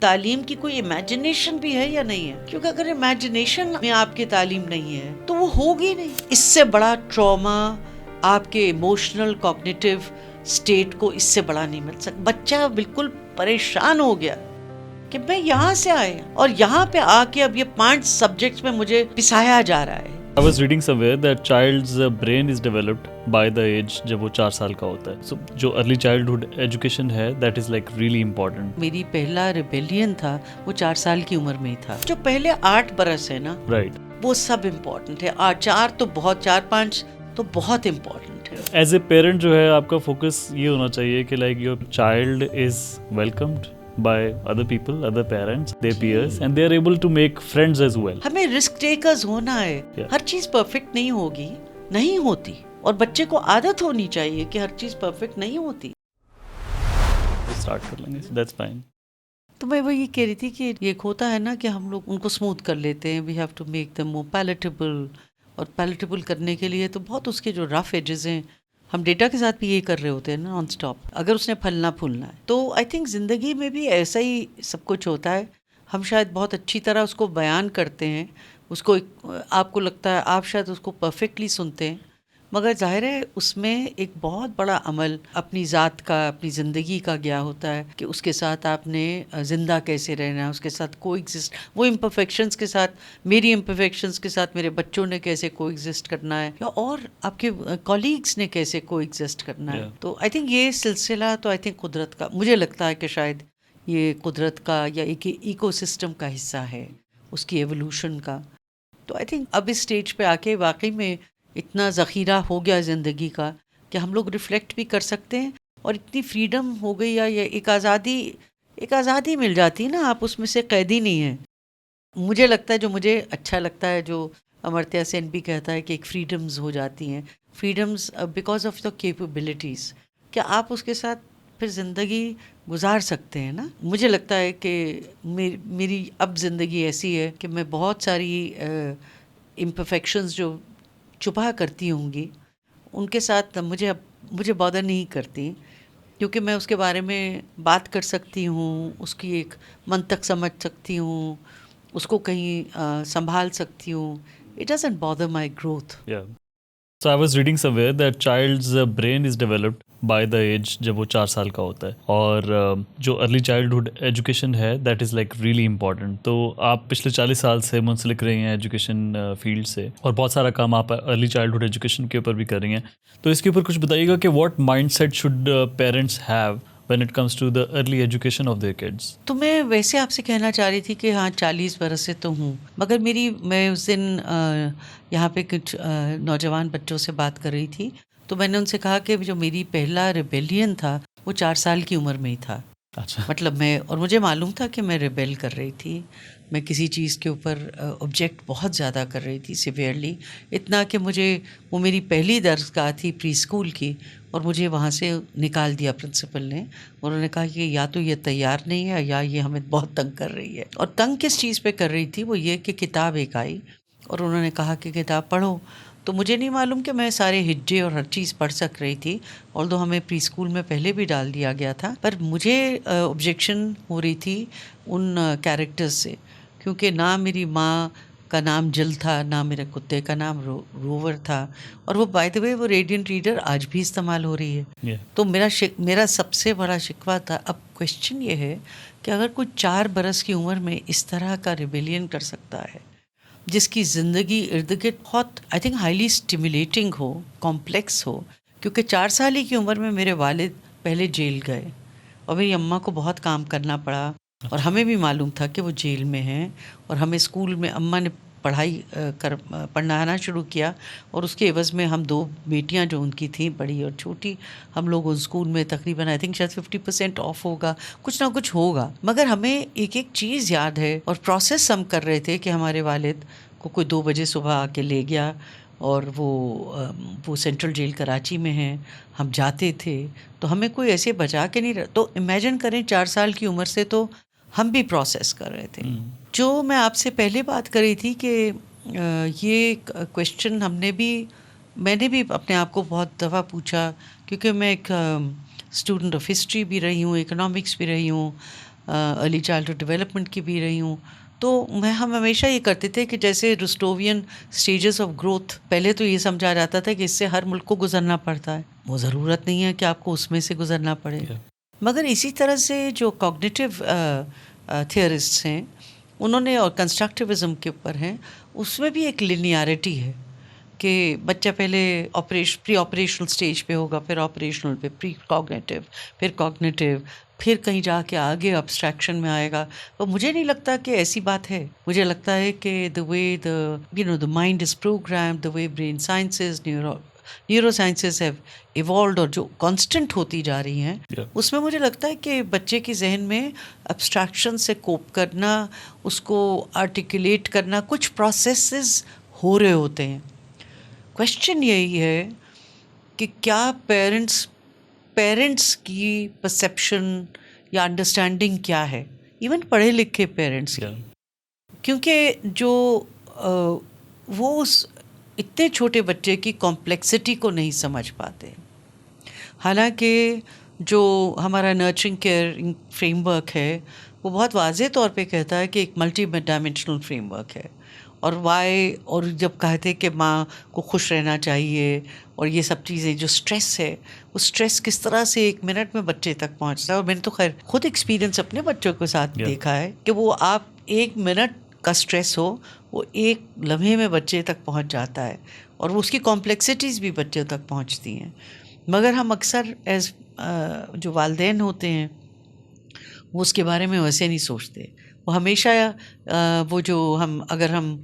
تعلیم کی کوئی امیجنیشن بھی ہے یا نہیں ہے؟ کیونکہ اگر امیجنیشن میں آپ کی تعلیم نہیں ہے تو وہ ہوگی نہیں. اس سے بڑا ٹراما آپ کے ایموشنل کوگنیٹو اسٹیٹ کو اس سے بڑا نہیں مل سکتا. بچہ بالکل پریشان ہو گیا کہ میں یہاں سے آیا اور یہاں پہ آ کے اب یہ 5 سبجیکٹس میں مجھے پسایا جا رہا ہے. I was reading somewhere that child's brain is developed by the age جب وہ 4 سال کا ہوتا ہے. So جو early childhood education ہے that is like really important. میری پہلا ریبیلین تھا وہ 4 سال کی عمر میں ہی تھا. جو پہلے 8 برس ہے نا Right. وہ سب امپورٹنٹ ہے. 4 تو بہت 4-5 تو بہت امپورٹنٹ ہے. As a parent جو ہے آپ کا focus یہ ہونا چاہیے کہ like your child is welcomed by other people, other parents, their peers, and they are able to make friends as well. ہمیں رسک ٹیکرز ہونا ہے. ہر چیز پرفیکٹ نہیں ہوگی, نہیں ہوتی, اور بچے کو عادت ہونی چاہیے کہ ہر چیز پرفیکٹ نہیں ہوتی. Start کر لیں گے, that's fine. تو میں وہ یہ کہہ رہی تھی کہ ایک ہوتا ہے نا کہ ہم لوگ ان کو اسموتھ کر لیتے ہیں. We have to make them more palatable, اور پیلیٹیبل کرنے کے لیے تو بہت اس کے جو رف ایجز ہیں, ہم ڈیٹا کے ساتھ بھی یہی کر رہے ہوتے ہیں نا نان اسٹاپ. اگر اس نے پھلنا پھولنا ہے تو آئی تھنک زندگی میں بھی ایسا ہی سب کچھ ہوتا ہے. ہم شاید بہت اچھی طرح اس کو بیان کرتے ہیں, اس کو آپ کو لگتا ہے آپ شاید اس کو پرفیکٹلی سنتے ہیں, مگر ظاہر ہے اس میں ایک بہت بڑا عمل اپنی ذات کا, اپنی زندگی کا گیا ہوتا ہے کہ اس کے ساتھ آپ نے زندہ کیسے رہنا ہے, اس کے ساتھ کو ایگزسٹ, وہ امپرفیکشنز کے ساتھ, میری امپرفیکشنز کے ساتھ میرے بچوں نے کیسے کو ایگزسٹ کرنا ہے, یا اور آپ کے کولیگس نے کیسے کو ایگزسٹ کرنا ہے. تو آئی تھنک یہ سلسلہ تو آئی تھنک قدرت کا, مجھے لگتا ہے کہ شاید یہ قدرت کا یا ایک ایکو سسٹم کا حصہ ہے, اس کی ایوولوشن کا. تو آئی تھنک اب اس سٹیج پہ آ کے واقعی میں اتنا ذخیرہ ہو گیا زندگی کا کہ ہم لوگ ریفلیکٹ بھی کر سکتے ہیں, اور اتنی فریڈم ہو گئی یا ایک آزادی مل جاتی ہے نا, آپ اس میں سے قیدی نہیں ہیں. مجھے لگتا ہے, جو مجھے اچھا لگتا ہے, جو امرتیہ سین بھی کہتا ہے کہ ایک فریڈمز ہو جاتی ہیں, freedoms because of the capabilities, کہ آپ اس کے ساتھ پھر زندگی گزار سکتے ہیں نا. مجھے لگتا ہے کہ میری اب زندگی ایسی ہے کہ میں بہت ساری امپرفیکشنز جو چھپا کرتی ہوں گی ان کے ساتھ مجھے بادر نہیں کرتی, کیونکہ میں اس کے بارے میں بات کر سکتی ہوں, اس کی ایک منطق سمجھ سکتی ہوں, اس کو کہیں سنبھال سکتی ہوں. It doesn't bother my growth. Yeah. So I was reading somewhere that child's brain is developed by the age جب وہ 4 سال کا ہوتا ہے, اور جو ارلی چائلڈہڈ ایجوکیشن ہے that is like really important. تو آپ پچھلے 40 سال سے منسلک رہی ہیں ایجوکیشن فیلڈ سے, اور بہت سارا کام آپ ارلی چائلڈہڈ ایجوکیشن کے اوپر بھی کر رہی ہیں. تو اس کے اوپر کچھ بتائیے گا کہ what mind set should parents have when it comes to the early education of their kids. تو میں ویسے آپ سے کہنا چاہ رہی تھی کہ ہاں 40 برس سے تو ہوں, مگر میں اس دن یہاں پہ کچھ نوجوان بچوں سے بات کر رہی تھی, تو میں نے ان سے کہا کہ جو میری پہلا ریبیلین تھا وہ 4 سال کی عمر میں ہی تھا. اچھا. مطلب اور مجھے معلوم تھا کہ میں ریبیل کر رہی تھی, میں کسی چیز کے اوپر آبجیکٹ بہت زیادہ کر رہی تھی, سیویئرلی, اتنا کہ مجھے وہ میری پہلی درسگاہ تھی پری اسکول کی, اور مجھے وہاں سے نکال دیا پرنسپل نے. انہوں نے کہا کہ یا تو یہ تیار نہیں ہے یا یہ ہمیں بہت تنگ کر رہی ہے. اور تنگ کس چیز پہ کر رہی تھی, وہ یہ کہ کتاب ایک آئی اور انہوں نے کہا کہ کتاب پڑھو. تو مجھے نہیں معلوم کہ میں سارے ہجے اور ہر چیز پڑھ سک رہی تھی, although ہمیں پری اسکول میں پہلے بھی ڈال دیا گیا تھا, پر مجھے آبجیکشن ہو رہی تھی ان کیریکٹرز سے, کیونکہ نہ میری ماں کا نام جل تھا, نہ میرے کتے کا نام روور تھا, اور وہ بائی دا وے وہ ریڈینٹ ریڈر آج بھی استعمال ہو رہی ہے. تو میرا سب سے بڑا شکوہ تھا. اب کوشچن یہ ہے کہ اگر کوئی 4 برس کی عمر میں اس طرح کا ریبیلین کر سکتا ہے, جس کی زندگی ارد گرد بہت آئی تھنک ہائیلی اسٹیمولیٹنگ ہو, کمپلیکس ہو, کیونکہ 4 سال کی عمر میں میرے والد پہلے جیل گئے اور میری اماں کو بہت کام کرنا پڑا, اور ہمیں بھی معلوم تھا کہ وہ جیل میں ہیں, اور ہمیں اسکول میں اماں نے پڑھانا شروع کیا, اور اس کے عوض میں ہم 2 بیٹیاں جو ان کی تھیں, بڑی اور چھوٹی, ہم لوگ ان اسکول میں تقریباً آئی تھنک شاید 50% آف ہوگا, کچھ نہ کچھ ہوگا. مگر ہمیں ایک چیز یاد ہے, اور پروسیس ہم کر رہے تھے کہ ہمارے والد کو کوئی 2 بجے صبح آ کے لے گیا, اور وہ سینٹرل جیل کراچی میں ہیں, ہم جاتے تھے, تو ہمیں کوئی ایسے بچا کے نہیں رہا. تو امیجن کریں 4 سال کی عمر سے تو ہم بھی پروسیس کر رہے تھے. جو میں آپ سے پہلے بات کر رہی تھی کہ یہ کویشچن میں نے بھی اپنے آپ کو بہت دفعہ پوچھا, کیونکہ میں ایک اسٹوڈنٹ آف ہسٹری بھی رہی ہوں, اکنامکس بھی رہی ہوں, ارلی چائلڈہڈ ڈیولپمنٹ کی بھی رہی ہوں. تو ہم ہمیشہ یہ کرتے تھے کہ جیسے رسٹووین اسٹیجز آف گروتھ، پہلے تو یہ سمجھا جاتا تھا کہ اس سے ہر ملک کو گزرنا پڑتا ہے. وہ ضرورت نہیں ہے کہ آپ کو اس میں سے گزرنا پڑے. مگر اسی طرح سے جو کوگنیٹیو تھیورسٹس ہیں انہوں نے، اور کنسٹرکٹیوزم کے اوپر ہیں، اس میں بھی ایک لینیارٹی ہے کہ بچہ پہلے پری آپریشنل اسٹیج پہ ہوگا، پھر آپریشنل پہ، پری کوگنیٹیو، پھر کوگنیٹیو، پھر کہیں جا کے آگے ابسٹریکشن میں آئے گا. تو مجھے نہیں لگتا کہ ایسی بات ہے. مجھے لگتا ہے کہ the way the mind is programmed, the way brain sciences, neuro sciences have evolved, اور جو کانسٹنٹ ہوتی جا رہی ہیں اس میں مجھے لگتا ہے کہ بچے کے ذہن میں ابسٹریکشن سے کوپ کرنا، اس کو آرٹیکولیٹ کرنا، کچھ پروسیسز ہو رہے ہوتے ہیں. کویشچن یہی ہے کہ کیا پیرنٹس کی پرسیپشن یا انڈرسٹینڈنگ کیا ہے، ایون پڑھے لکھے پیرنٹس کی. کیونکہ جو وہ اس اتنے چھوٹے بچے کی کمپلیکسٹی کو نہیں سمجھ پاتے. حالانکہ جو ہمارا نرچرنگ کیئرنگ فریم ورک ہے وہ بہت واضح طور پہ کہتا ہے کہ ایک ملٹی ڈائمینشنل فریم ورک ہے. اور وائی، اور جب کہتے کہ ماں کو خوش رہنا چاہیے، اور یہ سب چیزیں، جو اسٹریس ہے وہ اسٹریس کس طرح سے 1 منٹ میں بچے تک پہنچتا ہے. اور میں نے تو خیر خود ایکسپیرینس اپنے بچوں کے ساتھ دیکھا ہے کہ وہ آپ 1 منٹ کا اسٹریس ہو، وہ 1 لمحے میں بچے تک پہنچ جاتا ہے، اور وہ اس کی کمپلیکسٹیز بھی بچے تک پہنچتی ہیں. مگر ہم اکثر ایز جو والدین ہوتے ہیں وہ اس کے بارے میں ویسے نہیں سوچتے. وہ ہمیشہ وہ جو اگر ہم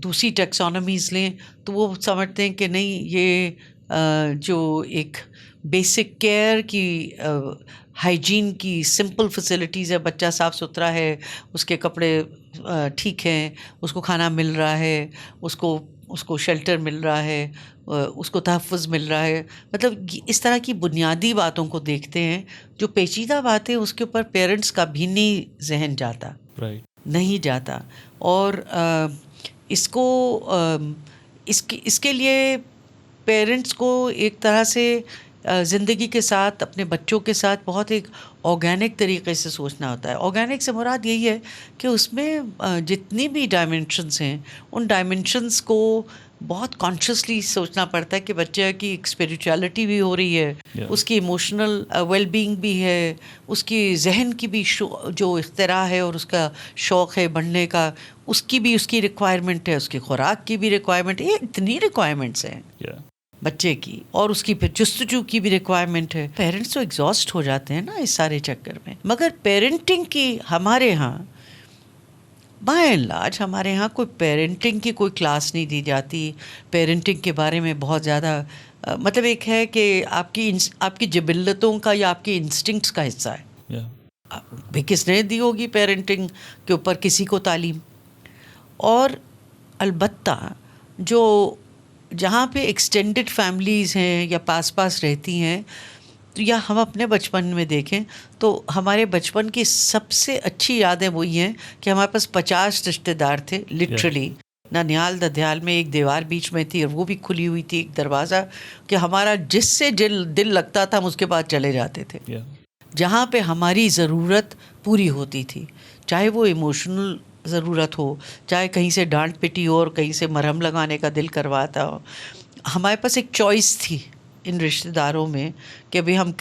دوسری ٹیکسانومیز لیں تو وہ سمجھتے ہیں کہ نہیں، یہ جو ایک بیسک کیئر کی، ہائیجین کی سمپل فیسلٹیز ہے، بچہ صاف ستھرا ہے، اس کے کپڑے ٹھیک ہیں، اس کو کھانا مل رہا ہے، اس کو شیلٹر مل رہا ہے، اس کو تحفظ مل رہا ہے. مطلب اس طرح کی بنیادی باتوں کو دیکھتے ہیں. جو پیچیدہ باتیں اس کے اوپر پیرنٹس کا بھی نہیں ذہن جاتا، نہیں جاتا. اور اس کے لیے پیرنٹس کو ایک طرح سے زندگی کے ساتھ، اپنے بچوں کے ساتھ بہت ایک آرگینک طریقے سے سوچنا ہوتا ہے. آرگینک سے مراد یہی ہے کہ اس میں جتنی بھی ڈائمینشنس ہیں ان ڈائمینشنس کو بہت کانشیسلی سوچنا پڑتا ہے کہ بچے کی ایک اسپریچویلٹی بھی ہو رہی ہے، اس کی ایموشنل ویل بینگ بھی ہے، اس کی ذہن کی بھی جو اختراع ہے اور اس کا شوق ہے بڑھنے کا، اس کی بھی اس کی ریکوائرمنٹ ہے، اس کی خوراک کی بھی ریکوائرمنٹ ہے. یہ اتنی ریکوائرمنٹس ہیں بچے کی، اور اس کی پھر جستجو کی بھی ریکوائرمنٹ ہے. پیرنٹس تو ایگزاسٹ ہو جاتے ہیں نا اس سارے چکر میں. مگر پیرنٹنگ کی ہمارے ہاں بائی اینڈ لارج، ہمارے ہاں کوئی پیرنٹنگ کی کوئی کلاس نہیں دی جاتی. پیرنٹنگ کے بارے میں بہت زیادہ مطلب ایک ہے کہ آپ کی جبلتوں کا یا آپ کی انسٹنکٹس کا حصہ ہے. بھی کس نے دی ہوگی پیرنٹنگ کے اوپر کسی کو تعلیم؟ اور البتہ جو جہاں پہ ایکسٹینڈڈ فیملیز ہیں یا پاس رہتی ہیں، یا ہم اپنے بچپن میں دیکھیں تو ہمارے بچپن کی سب سے اچھی یادیں وہی ہیں کہ ہمارے پاس 50 رشتے دار تھے لٹرلی. ننیال ددھیال میں ایک دیوار بیچ میں تھی اور وہ بھی کھلی ہوئی تھی، ایک دروازہ، کہ ہمارا جس سے دل لگتا تھا ہم اس کے پاس چلے جاتے تھے. جہاں پہ ہماری ضرورت پوری ہوتی تھی، چاہے وہ ایموشنل ضرورت ہو، چاہے کہیں سے ڈانٹ پٹی ہو اور کہیں سے مرہم لگانے کا دل کرواتا ہو. ہمارے پاس ایک چوائس تھی ان رشتہ داروں میں کہ ابھی ہم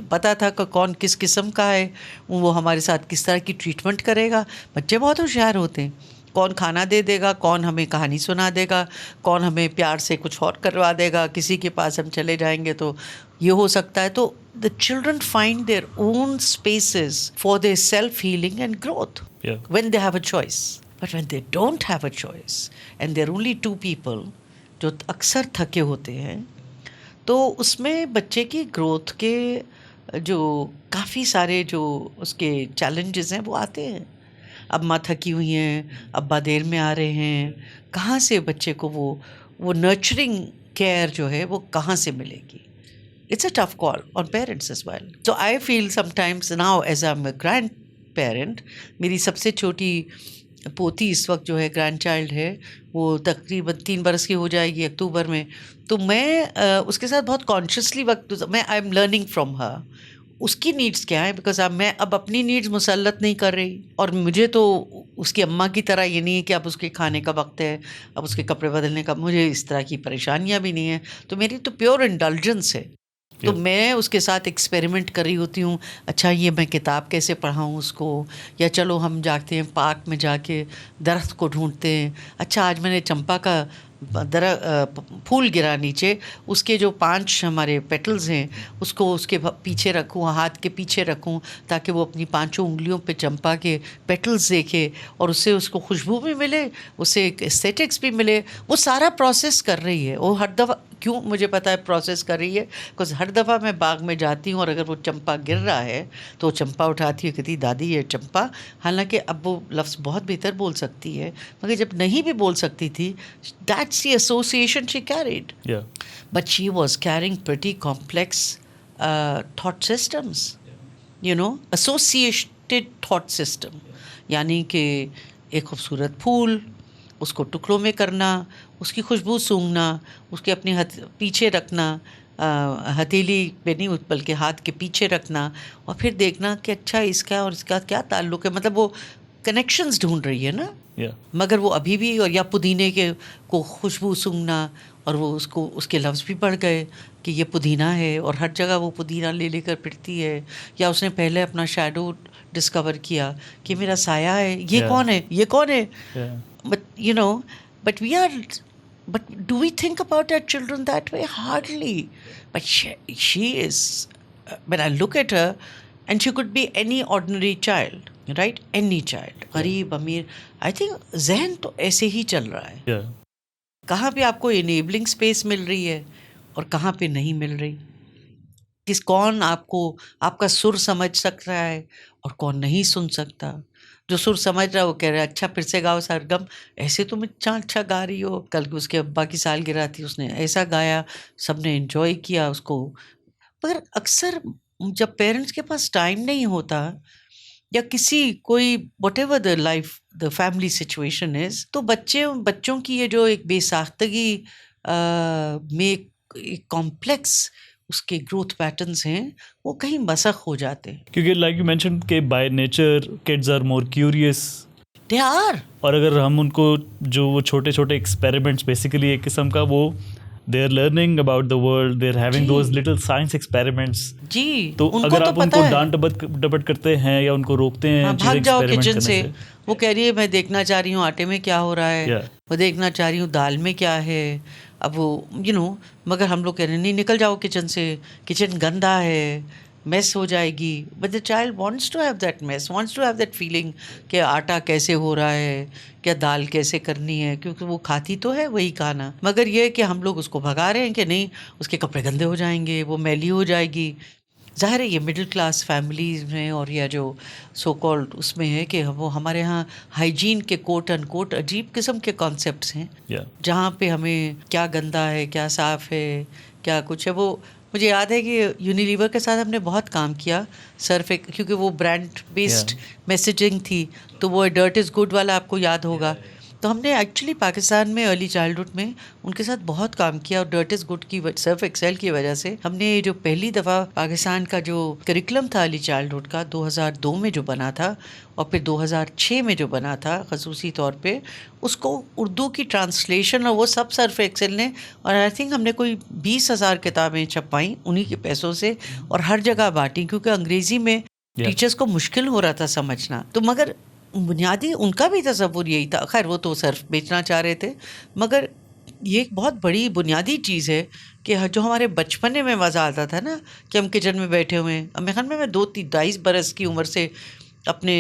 پتہ تھا کہ کون کس قسم کا ہے، وہ ہمارے ساتھ کس طرح کی ٹریٹمنٹ کرے گا. بچے بہت ہوشیار ہوتے ہیں، کون کھانا دے گا، کون ہمیں کہانی سنا دے گا، کون ہمیں پیار سے کچھ اور کروا دے گا، کسی کے پاس ہم چلے جائیں گے تو یہ ہو سکتا ہے. تو the children find their own spaces for their self-healing and growth when they have a choice. But when they don't have a choice and there are only 2 people جو اکثر تھکے ہوتے ہیں، تو اس میں بچے کی گروتھ کے جو کافی سارے جو اس کے چیلنجز ہیں وہ آتے ہیں. اب ماں تھکی ہوئی ہیں، ابا دیر میں آ رہے ہیں، کہاں سے بچے کو وہ نرچرنگ کیئر جو ہے وہ کہاں سے ملے گی؟ It's a tough call on parents as well. So I feel sometimes now as I'm a grandparent، میری سب سے چھوٹی پوتی اس وقت جو ہے گرینڈ چائلڈ ہے، وہ تقریباً 3 برس کی ہو جائے گی اکتوبر میں. تو میں اس کے ساتھ بہت کانشیسلی میں I am learning from her. اس کی نیڈس کیا ہے، بیکاز اب میں اپنی نیڈس مسلط نہیں کر رہی، اور مجھے تو اس کی اماں کی طرح یہ نہیں ہے کہ اب اس کے کھانے کا وقت ہے، اب اس کے کپڑے بدلنے کا، مجھے اس طرح کی پریشانیاں بھی نہیں ہیں. تو میری تو پیور انڈلجنس ہے. تو میں اس کے ساتھ ایکسپیریمنٹ کر رہی ہوتی ہوں، اچھا یہ میں کتاب کیسے پڑھاؤں اس کو، یا چلو ہم جاتے ہیں پارک میں جا کے درخت کو ڈھونڈتے ہیں، اچھا آج میں نے چمپا کا پھول گرا نیچے، اس کے جو 5 ہمارے پیٹلز ہیں اس کو اس کے پیچھے رکھوں، ہاتھ کے پیچھے رکھوں، تاکہ وہ اپنی 5 انگلیوں پہ چمپا کے پیٹلز دیکھے، اور اس سے اس کو خوشبو بھی ملے، اس سے ایک ایستھیٹکس بھی ملے. وہ سارا پروسیس کر رہی ہے. وہ ہر دفعہ کیوں مجھے پتا ہے پروسیس کر رہی ہے، بیکاز ہر دفعہ میں باغ میں جاتی ہوں اور اگر وہ چمپا گر رہا ہے تو وہ چمپا اٹھاتی ہے، کہتی دادی یہ چمپا. حالانکہ اب وہ لفظ بہت بہتر بول سکتی ہے، مگر جب نہیں بھی بول سکتی تھی، that's the association she carried. But she was carrying pretty complex thought systems, associated thought system. یعنی کہ ایک خوبصورت پھول، اس کو ٹکڑوں میں کرنا، اس کی خوشبو سونگھنا، اس کے اپنے پیچھے رکھنا، ہتھیلی پہ نہیں بلکہ ہاتھ کے پیچھے رکھنا، اور پھر دیکھنا کہ اچھا اس کا اور اس کا کیا تعلق ہے. مطلب وہ کنیکشنز ڈھونڈ رہی ہے نا. مگر وہ ابھی بھی، اور یا پودینے کے کو خوشبو سونگھنا، اور وہ اس کو اس کے لفظ بھی پڑھ گئے کہ یہ پودینہ ہے، اور ہر جگہ وہ پودینہ لے لے کر پھرتی ہے. یا اس نے پہلے اپنا شیڈو ڈسکور کیا کہ میرا سایہ ہے، یہ کون ہے، یہ کون ہے. But do we think about our children that way? Hardly. But she is, when I look at her, and she could be any ordinary child, right? Any child. غریب، امیر. I think ذہن تو ایسے ہی چل رہا ہے. کہاں پہ آپ کو انیبلنگ اسپیس مل رہی ہے اور کہاں پہ نہیں مل رہی. کون آپ کو آپ کا سر سمجھ سکتا ہے اور کون نہیں سن سکتا. جو سر سمجھ رہا ہے وہ کہہ رہا ہے اچھا پھر سے گاؤ سرگم، ایسے تم اتنا اچھا گا رہی ہو. کل اس کے ابا کی سالگرہ تھی، اس نے ایسا گایا، سب نے انجوائے کیا اس کو. مگر اکثر جب پیرنٹس کے پاس ٹائم نہیں ہوتا، یا کوئی what ever the life the family situation is, تو بچوں کی یہ جو ایک بے ساختگی میں ایک کمپلیکس اس کے گروتھ پیٹرنز ہیں، وہ کہیں مسخ ہو جاتے ہیں. کیونکہ لائک یو مینشنڈ کہ by nature kids are more curious. They are. اور اگر ہم ان کو جو وہ چھوٹے چھوٹے ایکسپیریمنٹس، بیسیکلی ایک قسم کا وہ they are learning about the world, they are having those little science experiments. جی، تو اگر آپ ان کو ڈانٹ ڈپٹ کرتے ہیں یا ان کو روکتے ہیں بھاگ جاؤ کچن سے، وہ کہہ رہی ہے میں دیکھنا چاہ رہی ہوں آٹے میں کیا ہو رہا ہے، وہ دیکھنا چاہ رہی ہوں دال میں کیا ہے. اب وہ مگر ہم لوگ کہہ رہے ہیں نہیں نکل جاؤ کچن سے، کچن گندا ہے، میس ہو جائے گی. But the child wants to have that mess, wants to have that feeling کہ آٹا کیسے ہو رہا ہے، کیا دال کیسے کرنی ہے، کیونکہ وہ کھاتی تو ہے وہی کھانا. مگر یہ کہ ہم لوگ اس کو بھگا رہے ہیں کہ نہیں اس کے کپڑے گندے ہو جائیں گے، وہ میلی ہو جائے گی. ظاہر ہے یہ مڈل کلاس فیملیز میں اور یا جو سو کالڈ اس میں ہے کہ وہ ہمارے ہاں ہائیجین کے کوٹ ان کوٹ عجیب قسم کے کانسیپٹس ہیں، جہاں پہ ہمیں کیا گندا ہے کیا صاف ہے کیا کچھ ہے. وہ مجھے یاد ہے کہ یونیلیور کے ساتھ ہم نے بہت کام کیا صرف کیونکہ وہ برانڈ بیسڈ میسیجنگ تھی، تو وہ ڈرٹ از گڈ والا آپ کو یاد ہوگا. تو ہم نے ایکچولی پاکستان میں ارلی چائلڈہڈ میں ان کے ساتھ بہت کام کیا، اور ڈرٹ از گڈ کی سرف ایکسل کی وجہ سے ہم نے جو پہلی دفعہ پاکستان کا جو کریکلم تھا ارلی چائلڈہڈ کا 2002 میں جو بنا تھا، اور پھر 2006 میں جو بنا تھا خصوصی طور پہ، اس کو اردو کی ٹرانسلیشن اور وہ سب سرف ایکسل نے، اور آئی تھنک ہم نے کوئی 20,000 کتابیں چھپائیں انہی کے پیسوں سے، اور ہر جگہ بانٹی، کیونکہ انگریزی میں ٹیچرس کو مشکل ہو رہا تھا سمجھنا. تو مگر بنیادی ان کا بھی تصور یہی تھا، خیر وہ تو صرف بیچنا چاہ رہے تھے، مگر یہ ایک بہت بڑی بنیادی چیز ہے کہ جو ہمارے بچپنے میں مزہ آتا تھا نا کہ ہم کچن میں بیٹھے ہوئے ہیں. میرے خیال میں 22 برس کی عمر سے اپنے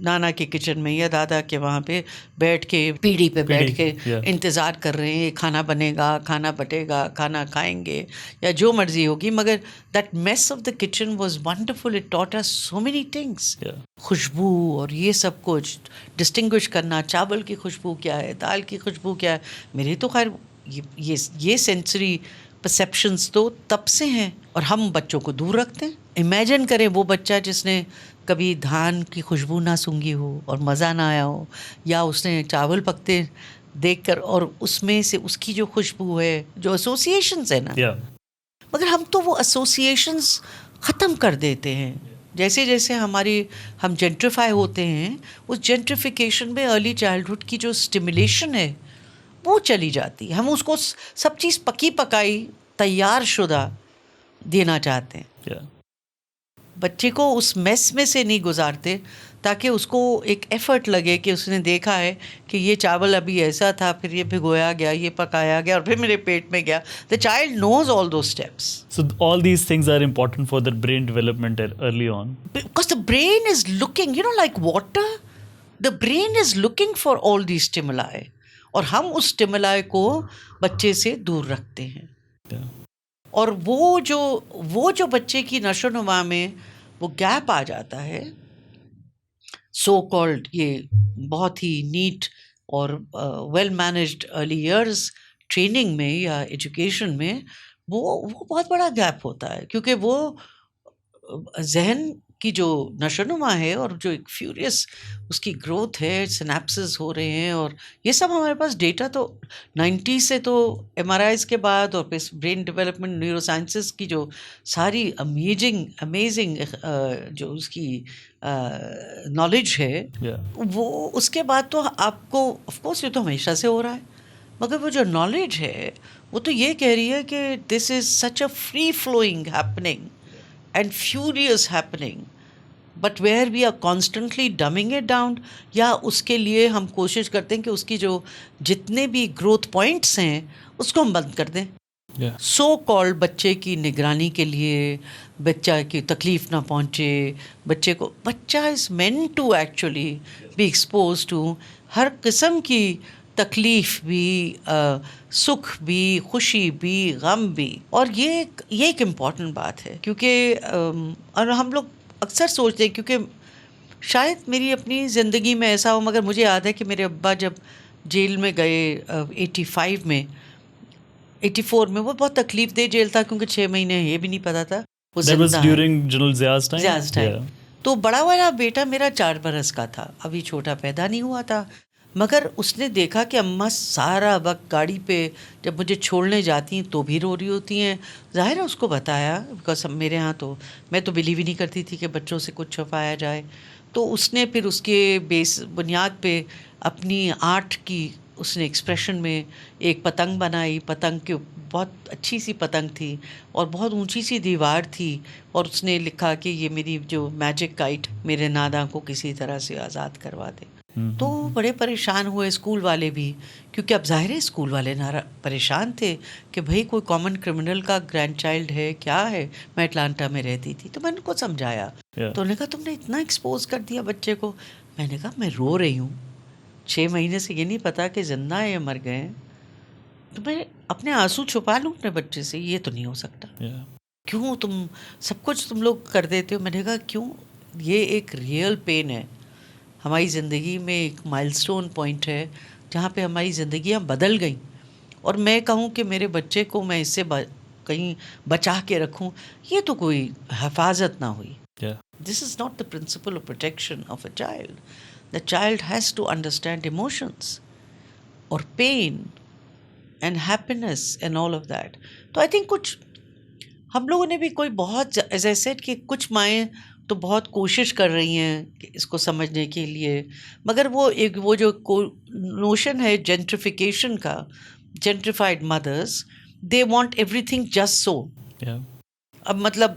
نانا کے کچن میں یا دادا کے وہاں پہ بیٹھ کے پیڑھی پہ بیٹھ کے انتظار کر رہے ہیں کھانا بنے گا، کھانا بٹے گا، کھانا کھائیں گے یا جو مرضی ہوگی. مگر that mess of the kitchen was wonderful, it taught us so many things. خوشبو اور یہ سب کچھ ڈسٹنگوش کرنا، چاول کی خوشبو کیا ہے، دال کی خوشبو کیا ہے. میرے تو خیر یہ سینسری پرسیپشنس تو تب سے ہیں، اور ہم بچوں کو دور رکھتے ہیں. امیجن کریں وہ بچہ جس نے کبھی دھان کی خوشبو نہ سونگھی ہو اور مزہ نہ آیا ہو، یا اس نے چاول پکتے دیکھ کر اور اس میں سے اس کی جو خوشبو ہے، جو ایسوسیشنز ہے نا. مگر ہم تو وہ ایسوسیشنز ختم کر دیتے ہیں. جیسے جیسے ہم جینٹریفائی ہوتے ہیں, اس جینٹریفیکیشن میں ارلی چائلڈہڈ کی جو اسٹیمولیشن ہے وہ چلی جاتی ہے. ہم اس کو سب چیز پکی پکائی تیار شدہ دینا چاہتے ہیں. Yeah. بچے کو اس میس میں سے نہیں گزارتے تاکہ اس کو ایک ایفرٹ لگے کہ اس نے دیکھا ہے کہ یہ چاول ابھی ایسا تھا, پھر یہ بھگویا گیا, یہ پکایا گیا, اور پھر میرے پیٹ میں گیا. The child knows all those steps. So all these things are important for the brain development early on. Because the brain is looking, like water, the brain is looking for all these stimuli. اور ہم اس stimuli کو بچے سے دور رکھتے ہیں. Yeah. اور وہ جو بچے کی نشو و نما میں وہ گیپ آ جاتا ہے, سو کالڈ یہ بہت ہی نیٹ اور well managed early years training میں یا ایجوکیشن میں, وہ بہت بڑا گیپ ہوتا ہے, کیونکہ وہ ذہن کی جو نشو و نما ہے اور جو ایک فیوریس اس کی گروتھ ہے, سنیپسز ہو رہے ہیں, اور یہ سب ہمارے پاس ڈیٹا تو 90 سے تو ایم آر آئیز کے بعد اور پھر برین ڈیولپمنٹ نیورو سائنسز کی جو ساری امیزنگ جو اس کی نالج ہے, وہ اس کے بعد تو آپ کو آف کورس یہ تو ہمیشہ سے ہو رہا ہے, مگر وہ جو نالج ہے وہ تو یہ کہہ رہی ہے کہ this is such a free flowing happening and furious happening, but where we are constantly dumbing it down, یا اس کے لیے ہم کوشش کرتے ہیں کہ اس کی جو جتنے بھی گروتھ پوائنٹس ہیں اس کو ہم بند کر دیں. سو کالڈ بچے کی نگرانی کے لیے, بچہ کی تکلیف نہ پہنچے, بچہ is meant to actually be expose to ہر قسم کی تکلیف بھی, سکھ بھی, خوشی بھی, غم بھی. اور یہ ایک امپورٹنٹ بات ہے, کیونکہ اور ہم لوگ اکثر سوچتے ہیں, کیونکہ شاید میری اپنی زندگی میں ایسا ہو, مگر مجھے یاد ہے کہ میرے ابا جب جیل میں گئے 84 میں وہ بہت تکلیف دہ جیل تھا, کیونکہ 6 مہینے یہ بھی نہیں پتا تھا وہ زندہ ہے. ضیاءز ٹائم. تو بڑا والا بیٹا میرا 4 برس کا تھا, ابھی چھوٹا پیدا نہیں ہوا تھا, مگر اس نے دیکھا کہ اماں سارا وقت گاڑی پہ جب مجھے چھوڑنے جاتی ہیں تو بھی رو رہی ہوتی ہیں. ظاہر ہے اس کو بتایا, بیکاز میرے ہاں تو میں تو بلیو ہی نہیں کرتی تھی کہ بچوں سے کچھ چھپایا جائے. تو اس نے پھر اس کے بنیاد پہ اپنی آرٹ کی اس نے ایکسپریشن میں ایک پتنگ بنائی. پتنگ کی بہت اچھی سی پتنگ تھی اور بہت اونچی سی دیوار تھی, اور اس نے لکھا کہ یہ میری جو میجک کائٹ میرے نادا کو کسی طرح سے آزاد کروا دے. تو بڑے پریشان ہوئے اسکول والے بھی, کیونکہ اب ظاہر ہے اسکول والے پریشان تھے کہ بھائی کوئی کامن کرمنل کا گرینڈ چائلڈ ہے, کیا ہے. میں اٹلانٹا میں رہتی تھی, تو میں نے کو سمجھایا, تو انہوں نے کہا تم نے اتنا ایکسپوز کر دیا بچے کو. میں نے کہا میں رو رہی ہوں, 6 مہینے سے یہ نہیں پتا کہ زندہ ہے یا مر گئے ہیں, تو میں اپنے آنسو چھپا لوں اپنے بچے سے؟ یہ تو نہیں ہو سکتا. کیوں تم سب کچھ تم لوگ کر دیتے ہو؟ میں نے کہا کیوں, یہ ایک ریئل پین ہے ہماری زندگی میں, ایک مائل سٹون پوائنٹ ہے جہاں پہ ہماری زندگیاں بدل گئیں, اور میں کہوں کہ میرے بچے کو میں اس سے کہیں بچا کے رکھوں, یہ تو کوئی حفاظت نہ ہوئی. This is not the principle of protection of a child. The child has to understand emotions or pain and happiness and all of that. تو I think کچھ ہم لوگوں نے بھی کوئی بہت, as I said, کہ کچھ مائیں تو بہت کوشش کر رہی ہیں کہ اس کو سمجھنے کے لیے, مگر وہ جو نوشن ہے جینٹریفیکیشن کا, gentrified mothers, they want everything just so. اب مطلب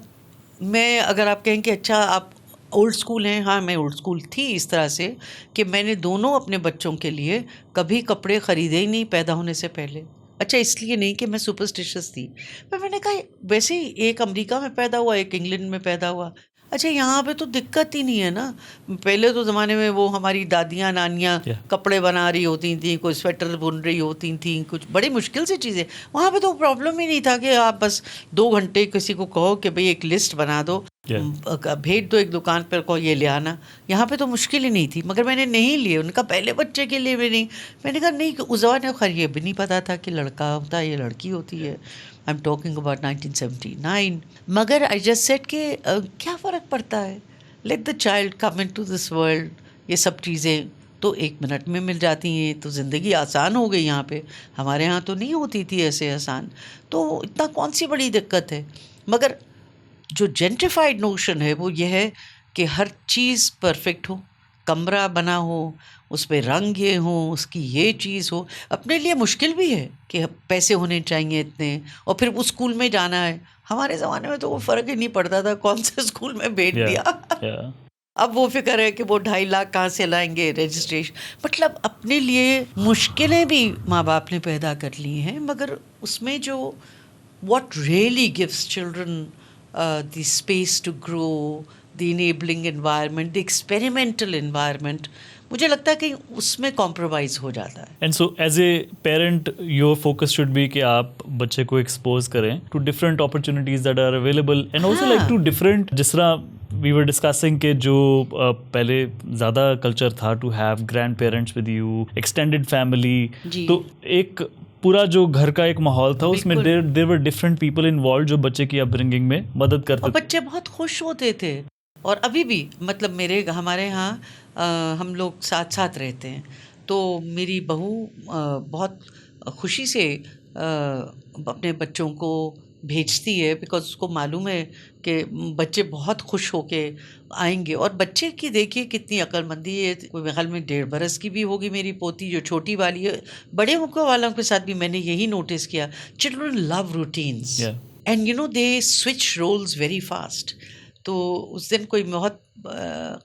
میں اگر آپ کہیں کہ اچھا آپ اولڈ اسکول ہیں, ہاں میں اولڈ اسکول تھی اس طرح سے کہ میں نے دونوں اپنے بچوں کے لیے کبھی کپڑے خریدے ہی نہیں پیدا ہونے سے پہلے. اچھا اس لیے نہیں کہ میں سپرسٹیشس تھی, میں نے کہا ویسے ہی ایک امریکہ میں پیدا ہوا, ایک انگلینڈ میں پیدا ہوا. اچھا یہاں پہ تو دقت ہی نہیں ہے نا. پہلے تو زمانے میں وہ ہماری دادیاں نانیاں کپڑے بنا رہی ہوتی تھیں, کوئی سویٹر بن رہی ہوتی تھیں, کچھ بڑی مشکل سے چیزیں. وہاں پہ تو پرابلم ہی نہیں تھا کہ آپ بس 2 گھنٹے کسی کو کہو کہ بھئی ایک لسٹ بنا دو, بھیج دو ایک دکان پر, کہو یہ لے آنا. یہاں پہ تو مشکل ہی نہیں تھی, مگر میں نے نہیں لیے. ان کا پہلے بچے کے لیے بھی نہیں. میں نے کہا نہیں, اس زمانے خیر یہ بھی نہیں پتا تھا کہ لڑکا ہوتا ہے یا لڑکی ہوتی ہے. I'm talking about 1979. مگر I just said کہ کیا فرق پڑتا ہے, let the child come into this world. یہ سب چیزیں تو 1 منٹ میں مل جاتی ہیں, تو زندگی آسان ہو گئی یہاں پہ. ہمارے ہاں تو نہیں ہوتی تھی ایسے آسان, تو اتنا کون سی بڑی دقت ہے. مگر جو جینٹیفائڈ نوشن ہے وہ یہ ہے کہ ہر چیز پرفیکٹ ہو، کمرہ بنا ہو، اس پہ رنگ یہ ہوں، اس کی یہ چیز ہو. اپنے لیے مشکل بھی ہے کہ پیسے ہونے چاہیے اتنے، اور پھر اس اسکول میں جانا ہے. ہمارے زمانے میں تو وہ فرق ہی نہیں پڑتا تھا کون سے اسکول میں بھیج دیا. yeah. اب وہ فکر ہے کہ وہ 2.5 لاکھ کہاں سے لائیں گے رجسٹریشن. مطلب اپنے لیے مشکلیں بھی ماں باپ نے پیدا کر لی ہیں، مگر اس میں جو what really gives children the space to grow, the enabling environment, the experimental environment, مجھے لگتا ہے کہ اس میں کمپرومائز ہو جاتا ہے. And so as a parent your focus should be کہ آپ بچے کو ایکسپوز کریں to different opportunities that are available and also like to different, جس طرح وی ور ڈسکسنگ کہ جو پہلے زیادہ کلچر تھا to have grandparents with you, extended family, تو ایک پورا جو گھر کا ایک ماحول تھا اس میں دیر ور ڈفرنٹ پیپل انوالوڈ جو بچے کی اپ برنگنگ میں مدد کرتے اور بچے بہت خوش ہوتے تھے. اور ابھی بھی مطلب ہمارے ہاں ہم لوگ ساتھ ساتھ رہتے ہیں، تو میری بہو بہت خوشی سے اپنے بچوں کو بھیجتی ہے، بیکاز اس کو معلوم ہے کہ بچے بہت خوش ہو کے آئیں گے. اور بچے کی دیکھیے کتنی عقل مندی ہے. کوئی خیال میں 1.5 برس کی بھی ہوگی میری پوتی جو چھوٹی والی ہے. بڑے ہونے والوں کے ساتھ بھی میں نے یہی نوٹس کیا، children love routines and you know they switch roles very fast. تو اس دن کوئی بہت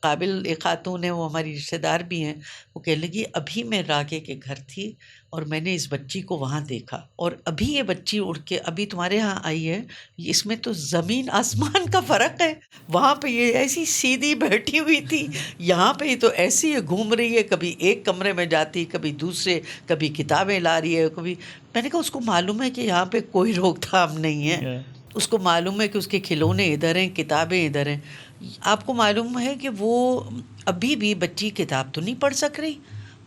قابل ایک خاتون ہے، وہ ہماری رشتہ دار بھی ہیں، وہ کہنے لگی ابھی میں راکے کے گھر تھی اور میں نے اس بچی کو وہاں دیکھا، اور ابھی یہ بچی اڑ کے ابھی تمہارے ہاں آئی ہے، اس میں تو زمین آسمان کا فرق ہے. وہاں پہ یہ ایسی سیدھی بیٹھی ہوئی تھی، یہاں پہ یہ تو ایسی ہے گھوم رہی ہے، کبھی ایک کمرے میں جاتی، کبھی دوسرے، کبھی کتابیں لا رہی ہے، کبھی. میں نے کہا اس کو معلوم ہے کہ یہاں پہ کوئی روک تھام نہیں ہے، اس کو معلوم ہے کہ اس کے کھلونے ادھر ہیں، کتابیں ادھر ہیں. آپ کو معلوم ہے کہ وہ ابھی بھی بچی کتاب تو نہیں پڑھ سک رہی،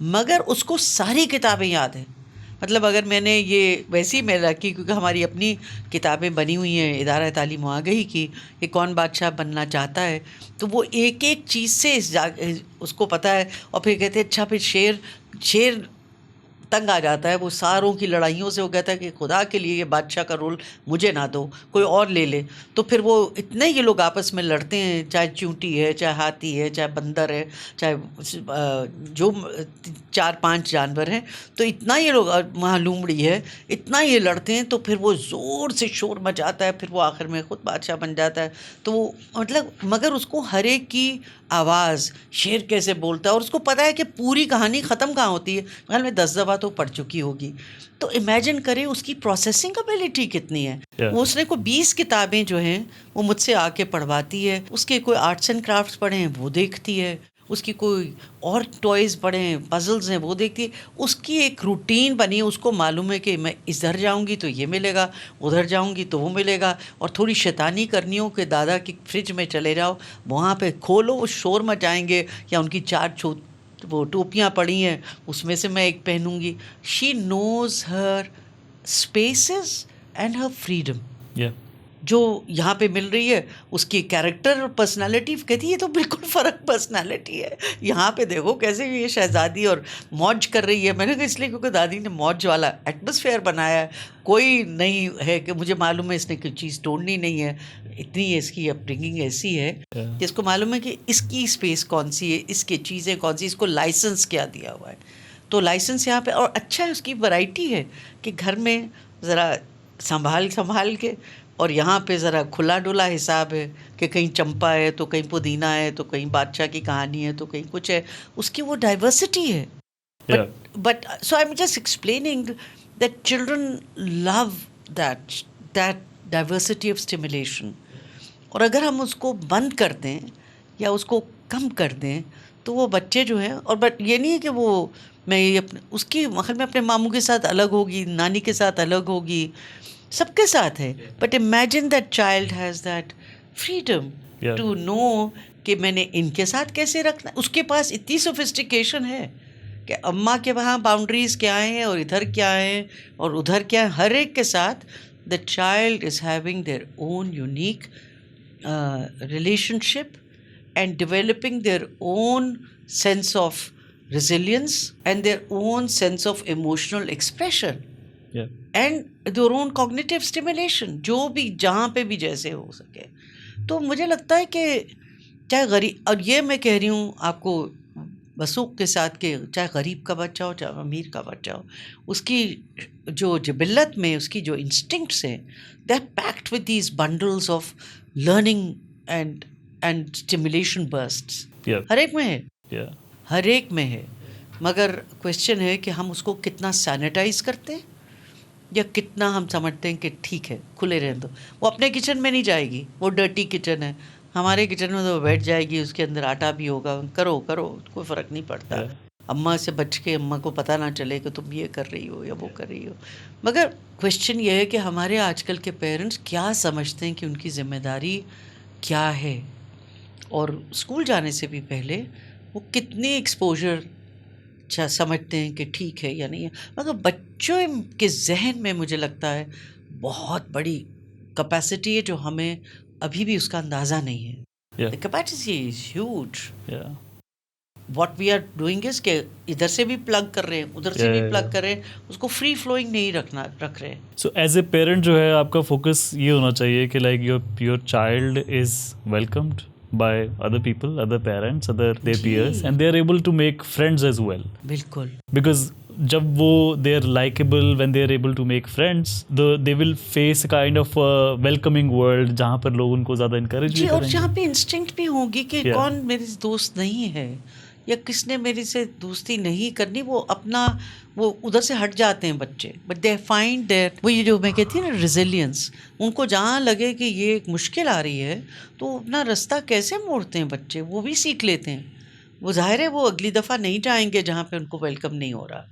مگر اس کو ساری کتابیں یاد ہیں. مطلب اگر میں نے یہ ویسی میں رکھی، کیونکہ ہماری اپنی کتابیں بنی ہوئی ہیں ادارہ تعلیم آگہی کی کہ کون بادشاہ بننا چاہتا ہے، تو وہ ایک ایک چیز سے اس کو پتہ ہے. اور پھر کہتے ہیں اچھا پھر شیر تنگ آ جاتا ہے وہ ساروں کی لڑائیوں سے، وہ کہتا ہے کہ خدا کے لیے یہ بادشاہ کا رول مجھے نہ دو، کوئی اور لے لے. تو پھر وہ اتنے یہ لوگ آپس میں لڑتے ہیں، چاہے چونٹی ہے، چاہے ہاتھی ہے، چاہے بندر ہے، چاہے جو 4-5 جانور ہیں، تو اتنا یہ لوگ، وہاں لومڑی ہے، اتنا یہ لڑتے ہیں. تو پھر وہ زور سے شور مچاتا ہے، پھر وہ آخر میں خود بادشاہ بن جاتا ہے. تو وہ مطلب مگر اس کو ہر ایک کی آواز، شیر کیسے بولتا ہے، اور اس کو پتہ ہے کہ پوری کہانی ختم کہاں ہوتی ہے. خیال میں 10 دفعہ تو پڑھ چکی ہوگی. تو امیجن کریں اس کی پروسیسنگ ابیلٹی کتنی ہے. وہ اس نے کوئی 20 کتابیں جو ہیں وہ مجھ سے آ کے پڑھواتی ہے. اس کے کوئی آرٹس اینڈ کرافٹس پڑھے ہیں وہ دیکھتی ہے، اس کی کوئی اور ٹوائز پڑھے ہیں، پزلز ہیں وہ دیکھتی ہے. اس کی ایک روٹین بنی ہے، اس کو معلوم ہے کہ میں ادھر جاؤں گی تو یہ ملے گا، ادھر جاؤں گی تو وہ ملے گا. اور تھوڑی شیطانی کرنی ہو کہ دادا کی فریج میں چلے جاؤ، وہاں پہ کھولو، وہ شور مچائیں گے، یا ان کی 4 وہ ٹوپیاں پڑی ہیں اس میں سے میں ایک پہنوں گی. شی نوز ہر اسپیسز اینڈ ہر فریڈم. جو یہاں پہ مل رہی ہے اس کی کیریکٹر اور پرسنالٹی، کہتی ہے یہ تو بالکل فرق پرسنالٹی ہے. یہاں پہ دیکھو کیسے یہ شہزادی اور موج کر رہی ہے. میں نے کہا اس لیے کیونکہ دادی نے موج والا ایٹماسفیئر بنایا ہے. کوئی نہیں ہے کہ مجھے معلوم ہے اس نے کوئی چیز توڑنی نہیں ہے. اتنی اس کی اپ برنگنگ ایسی ہے کہ اس کو معلوم ہے کہ اس کی اسپیس کون سی ہے، اس کی چیزیں کون سی، اس کو لائسنس کیا دیا ہوا ہے. تو لائسنس یہاں پہ، اور اچھا ہے اس کی ورائٹی ہے کہ گھر میں ذرا سنبھال کے، اور یہاں پہ ذرا کھلا ڈلا حساب ہے کہ کہیں چمپا ہے تو کہیں پودینہ ہے تو کہیں بادشاہ کی کہانی ہے تو کہیں کچھ ہے. اس کی وہ ڈائیورسٹی ہے. But so I am just explaining that children love that diversity of stimulation. اور اگر ہم اس کو بند کر دیں یا اس کو کم کر دیں تو وہ بچے جو ہیں، اور بٹ یہ نہیں ہے کہ وہ میں اس کی مخل میں اپنے ماموں کے ساتھ الگ ہوگی، نانی کے ساتھ الگ ہوگی، سب کے ساتھ ہے. But imagine that child has that freedom to know کہ میں نے ان کے ساتھ کیسے رکھنا. اس کے پاس اتنی سوفسٹیکیشن ہے کہ اماں کے وہاں باؤنڈریز کیا ہیں اور ادھر کیا ہیں اور ادھر کیا ہے. ہر ایک کے ساتھ the child is having their own unique relationship and developing their own sense of resilience and their own sense of emotional expression and their own cognitive stimulation, جو بھی جہاں پہ بھی جیسے ہو سکے. تو مجھے لگتا ہے کہ چاہے غریب، اور یہ میں کہہ رہی ہوں آپ کو وثوق کے ساتھ کہ چاہے غریب کا بچہ ہو چاہے امیر کا بچہ ہو، اس کی جو جبلت میں اس کی جو انسٹنکٹس ہیں they are packed with these bundles of learning and stimulation bursts. Yeah. ہر ایک میں ہے، Yeah. ہر ایک میں ہے، مگر کوشچن ہے کہ ہم اس کو کتنا سینیٹائز کرتے ہیں یا کتنا ہم سمجھتے ہیں کہ ٹھیک ہے کھلے رہنے دو. وہ اپنے کچن میں نہیں جائے گی، وہ ڈرٹی کچن ہے. ہمارے کچن میں تو وہ بیٹھ جائے گی، اس کے اندر آٹا بھی ہوگا، کرو کوئی فرق نہیں پڑتا. Yeah. اماں سے بچ کے اماں کو پتہ نہ چلے کہ تم یہ کر رہی ہو یا وہ کر رہی ہو. مگر کوشچن یہ ہے کہ ہمارے آج کل کے پیرنٹس کیا سمجھتے ہیں کہ ان کی ذمہ داری کیا ہے، اور اسکول جانے سے بھی پہلے وہ کتنی ایکسپوجر سمجھتے ہیں کہ ٹھیک ہے یا نہیں ہے. مگر بچوں کے ذہن میں مجھے لگتا ہے بہت بڑی کیپیسٹی ہے جو ہمیں ابھی بھی اس کا اندازہ نہیں ہے. Yeah. The capacity is huge. Yeah. What we are doing is کہ ادھر سے بھی پلگ کر رہے ہیں، ادھر سے بھی پلگ کر رہے ہیں، اس کو فری فلوئنگ نہیں رکھ رہے ہیں. سو ایز اے پیرنٹ جو ہے آپ کا فوکس یہ ہونا چاہیے کہ like your child is welcomed by other people, other parents, other their peers, and they are able to make friends as well. بالکل. Because جب وہ they are likable, when they are able to make friends, they will face a kind of welcoming world جہاں پر لوگ ان کو زیادہ encourage بھی جی، اور کریں گے. جہاں پہ انسٹنکٹ بھی ہوگی کہ کون میری دوست نہیں ہے یا کس نے میری سے دوستی نہیں کرنی، وہ اپنا وہ ادھر سے ہٹ جاتے ہیں بچے. بٹ دے فائنڈ دیٹ، وہ یہ جو میں کہتی ہوں نا ریزیلینس، ان کو جہاں لگے کہ یہ ایک مشکل آ رہی ہے تو اپنا رستہ کیسے موڑتے ہیں بچے، وہ بھی سیکھ لیتے ہیں. وہ ظاہر ہے وہ اگلی دفعہ نہیں جائیں گے جہاں پہ ان کو ویلکم نہیں ہو رہا،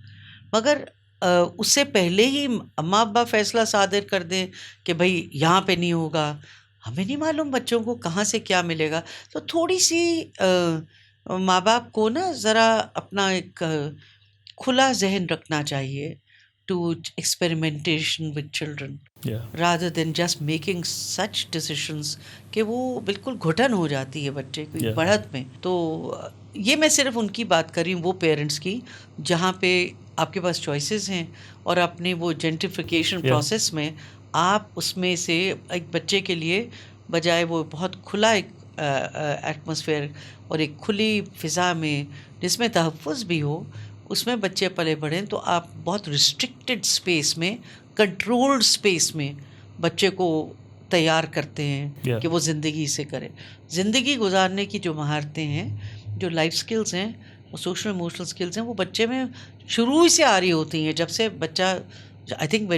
مگر اس سے پہلے ہی اماں ابا فیصلہ صادر کر دیں کہ بھائی یہاں پہ نہیں ہوگا. ہمیں نہیں معلوم بچوں کو کہاں سے کیا ملے گا. تو تھوڑی سی ماں باپ کو نا ذرا اپنا ایک کھلا ذہن رکھنا چاہیے to experimentation with children rather than just making such decisions کہ وہ بالکل گھٹن ہو جاتی ہے بچے کی بڑھت میں. تو یہ میں صرف ان کی بات کر رہی ہوں، وہ پیرنٹس کی جہاں پہ آپ کے پاس چوائسیز ہیں اور اپنے وہ جینٹیفیکیشن پروسیس میں آپ اس میں سے ایک بچے کے لیے بجائے وہ بہت کھلا ایک ایٹماسفیئر اور ایک کھلی فضا میں جس میں تحفظ بھی ہو، اس میں بچے پلے بڑھیں، تو آپ بہت ریسٹرکٹیڈ اسپیس میں، کنٹرولڈ اسپیس میں بچے کو تیار کرتے ہیں کہ وہ زندگی سے کرے. زندگی گزارنے کی جو مہارتیں ہیں، جو لائف سکلز ہیں، وہ سوشل ایموشنل سکلز ہیں، وہ بچے میں شروع ہی سے آ رہی ہوتی ہیں. جب سے بچہ آئی تھنک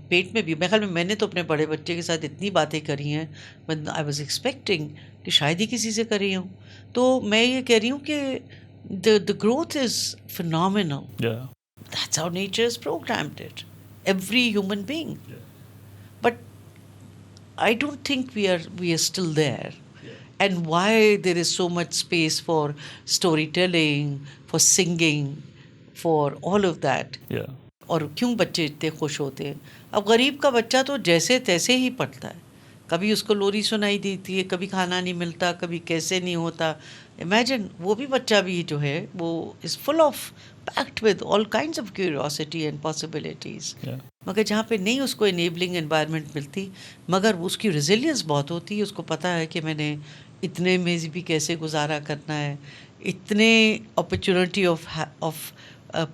پیٹ میں بھی، میرے خیال میں نے تو اپنے بڑے بچے کے ساتھ اتنی باتیں کری ہیں when I was expecting کہ شاید ہی کسی سے کری ہوں. تو میں یہ کہہ رہی ہوں کہ the growth is phenomenal. Yeah. That's how nature has programmed it. Every human being. But I don't think we are still there. And why there is so much space for storytelling, for singing, for all of that. Yeah. اور کیوں بچے اتنے خوش ہوتے ہیں. اب غریب کا بچہ تو جیسے تیسے ہی پڑھتا ہے، کبھی اس کو لوری سنائی دیتی ہے، کبھی کھانا نہیں ملتا، کبھی کیسے نہیں ہوتا. امیجن وہ بھی بچہ بھی جو ہے وہ is full of packed with all kinds of curiosity and possibilities. مگر جہاں پہ نہیں اس کو انیبلنگ انوائرمنٹ ملتی، مگر اس کی ریزیلینس بہت ہوتی ہے. اس کو پتہ ہے کہ میں نے اتنے میں بھی کیسے گزارا کرنا ہے، اتنے اپرچونیٹی آف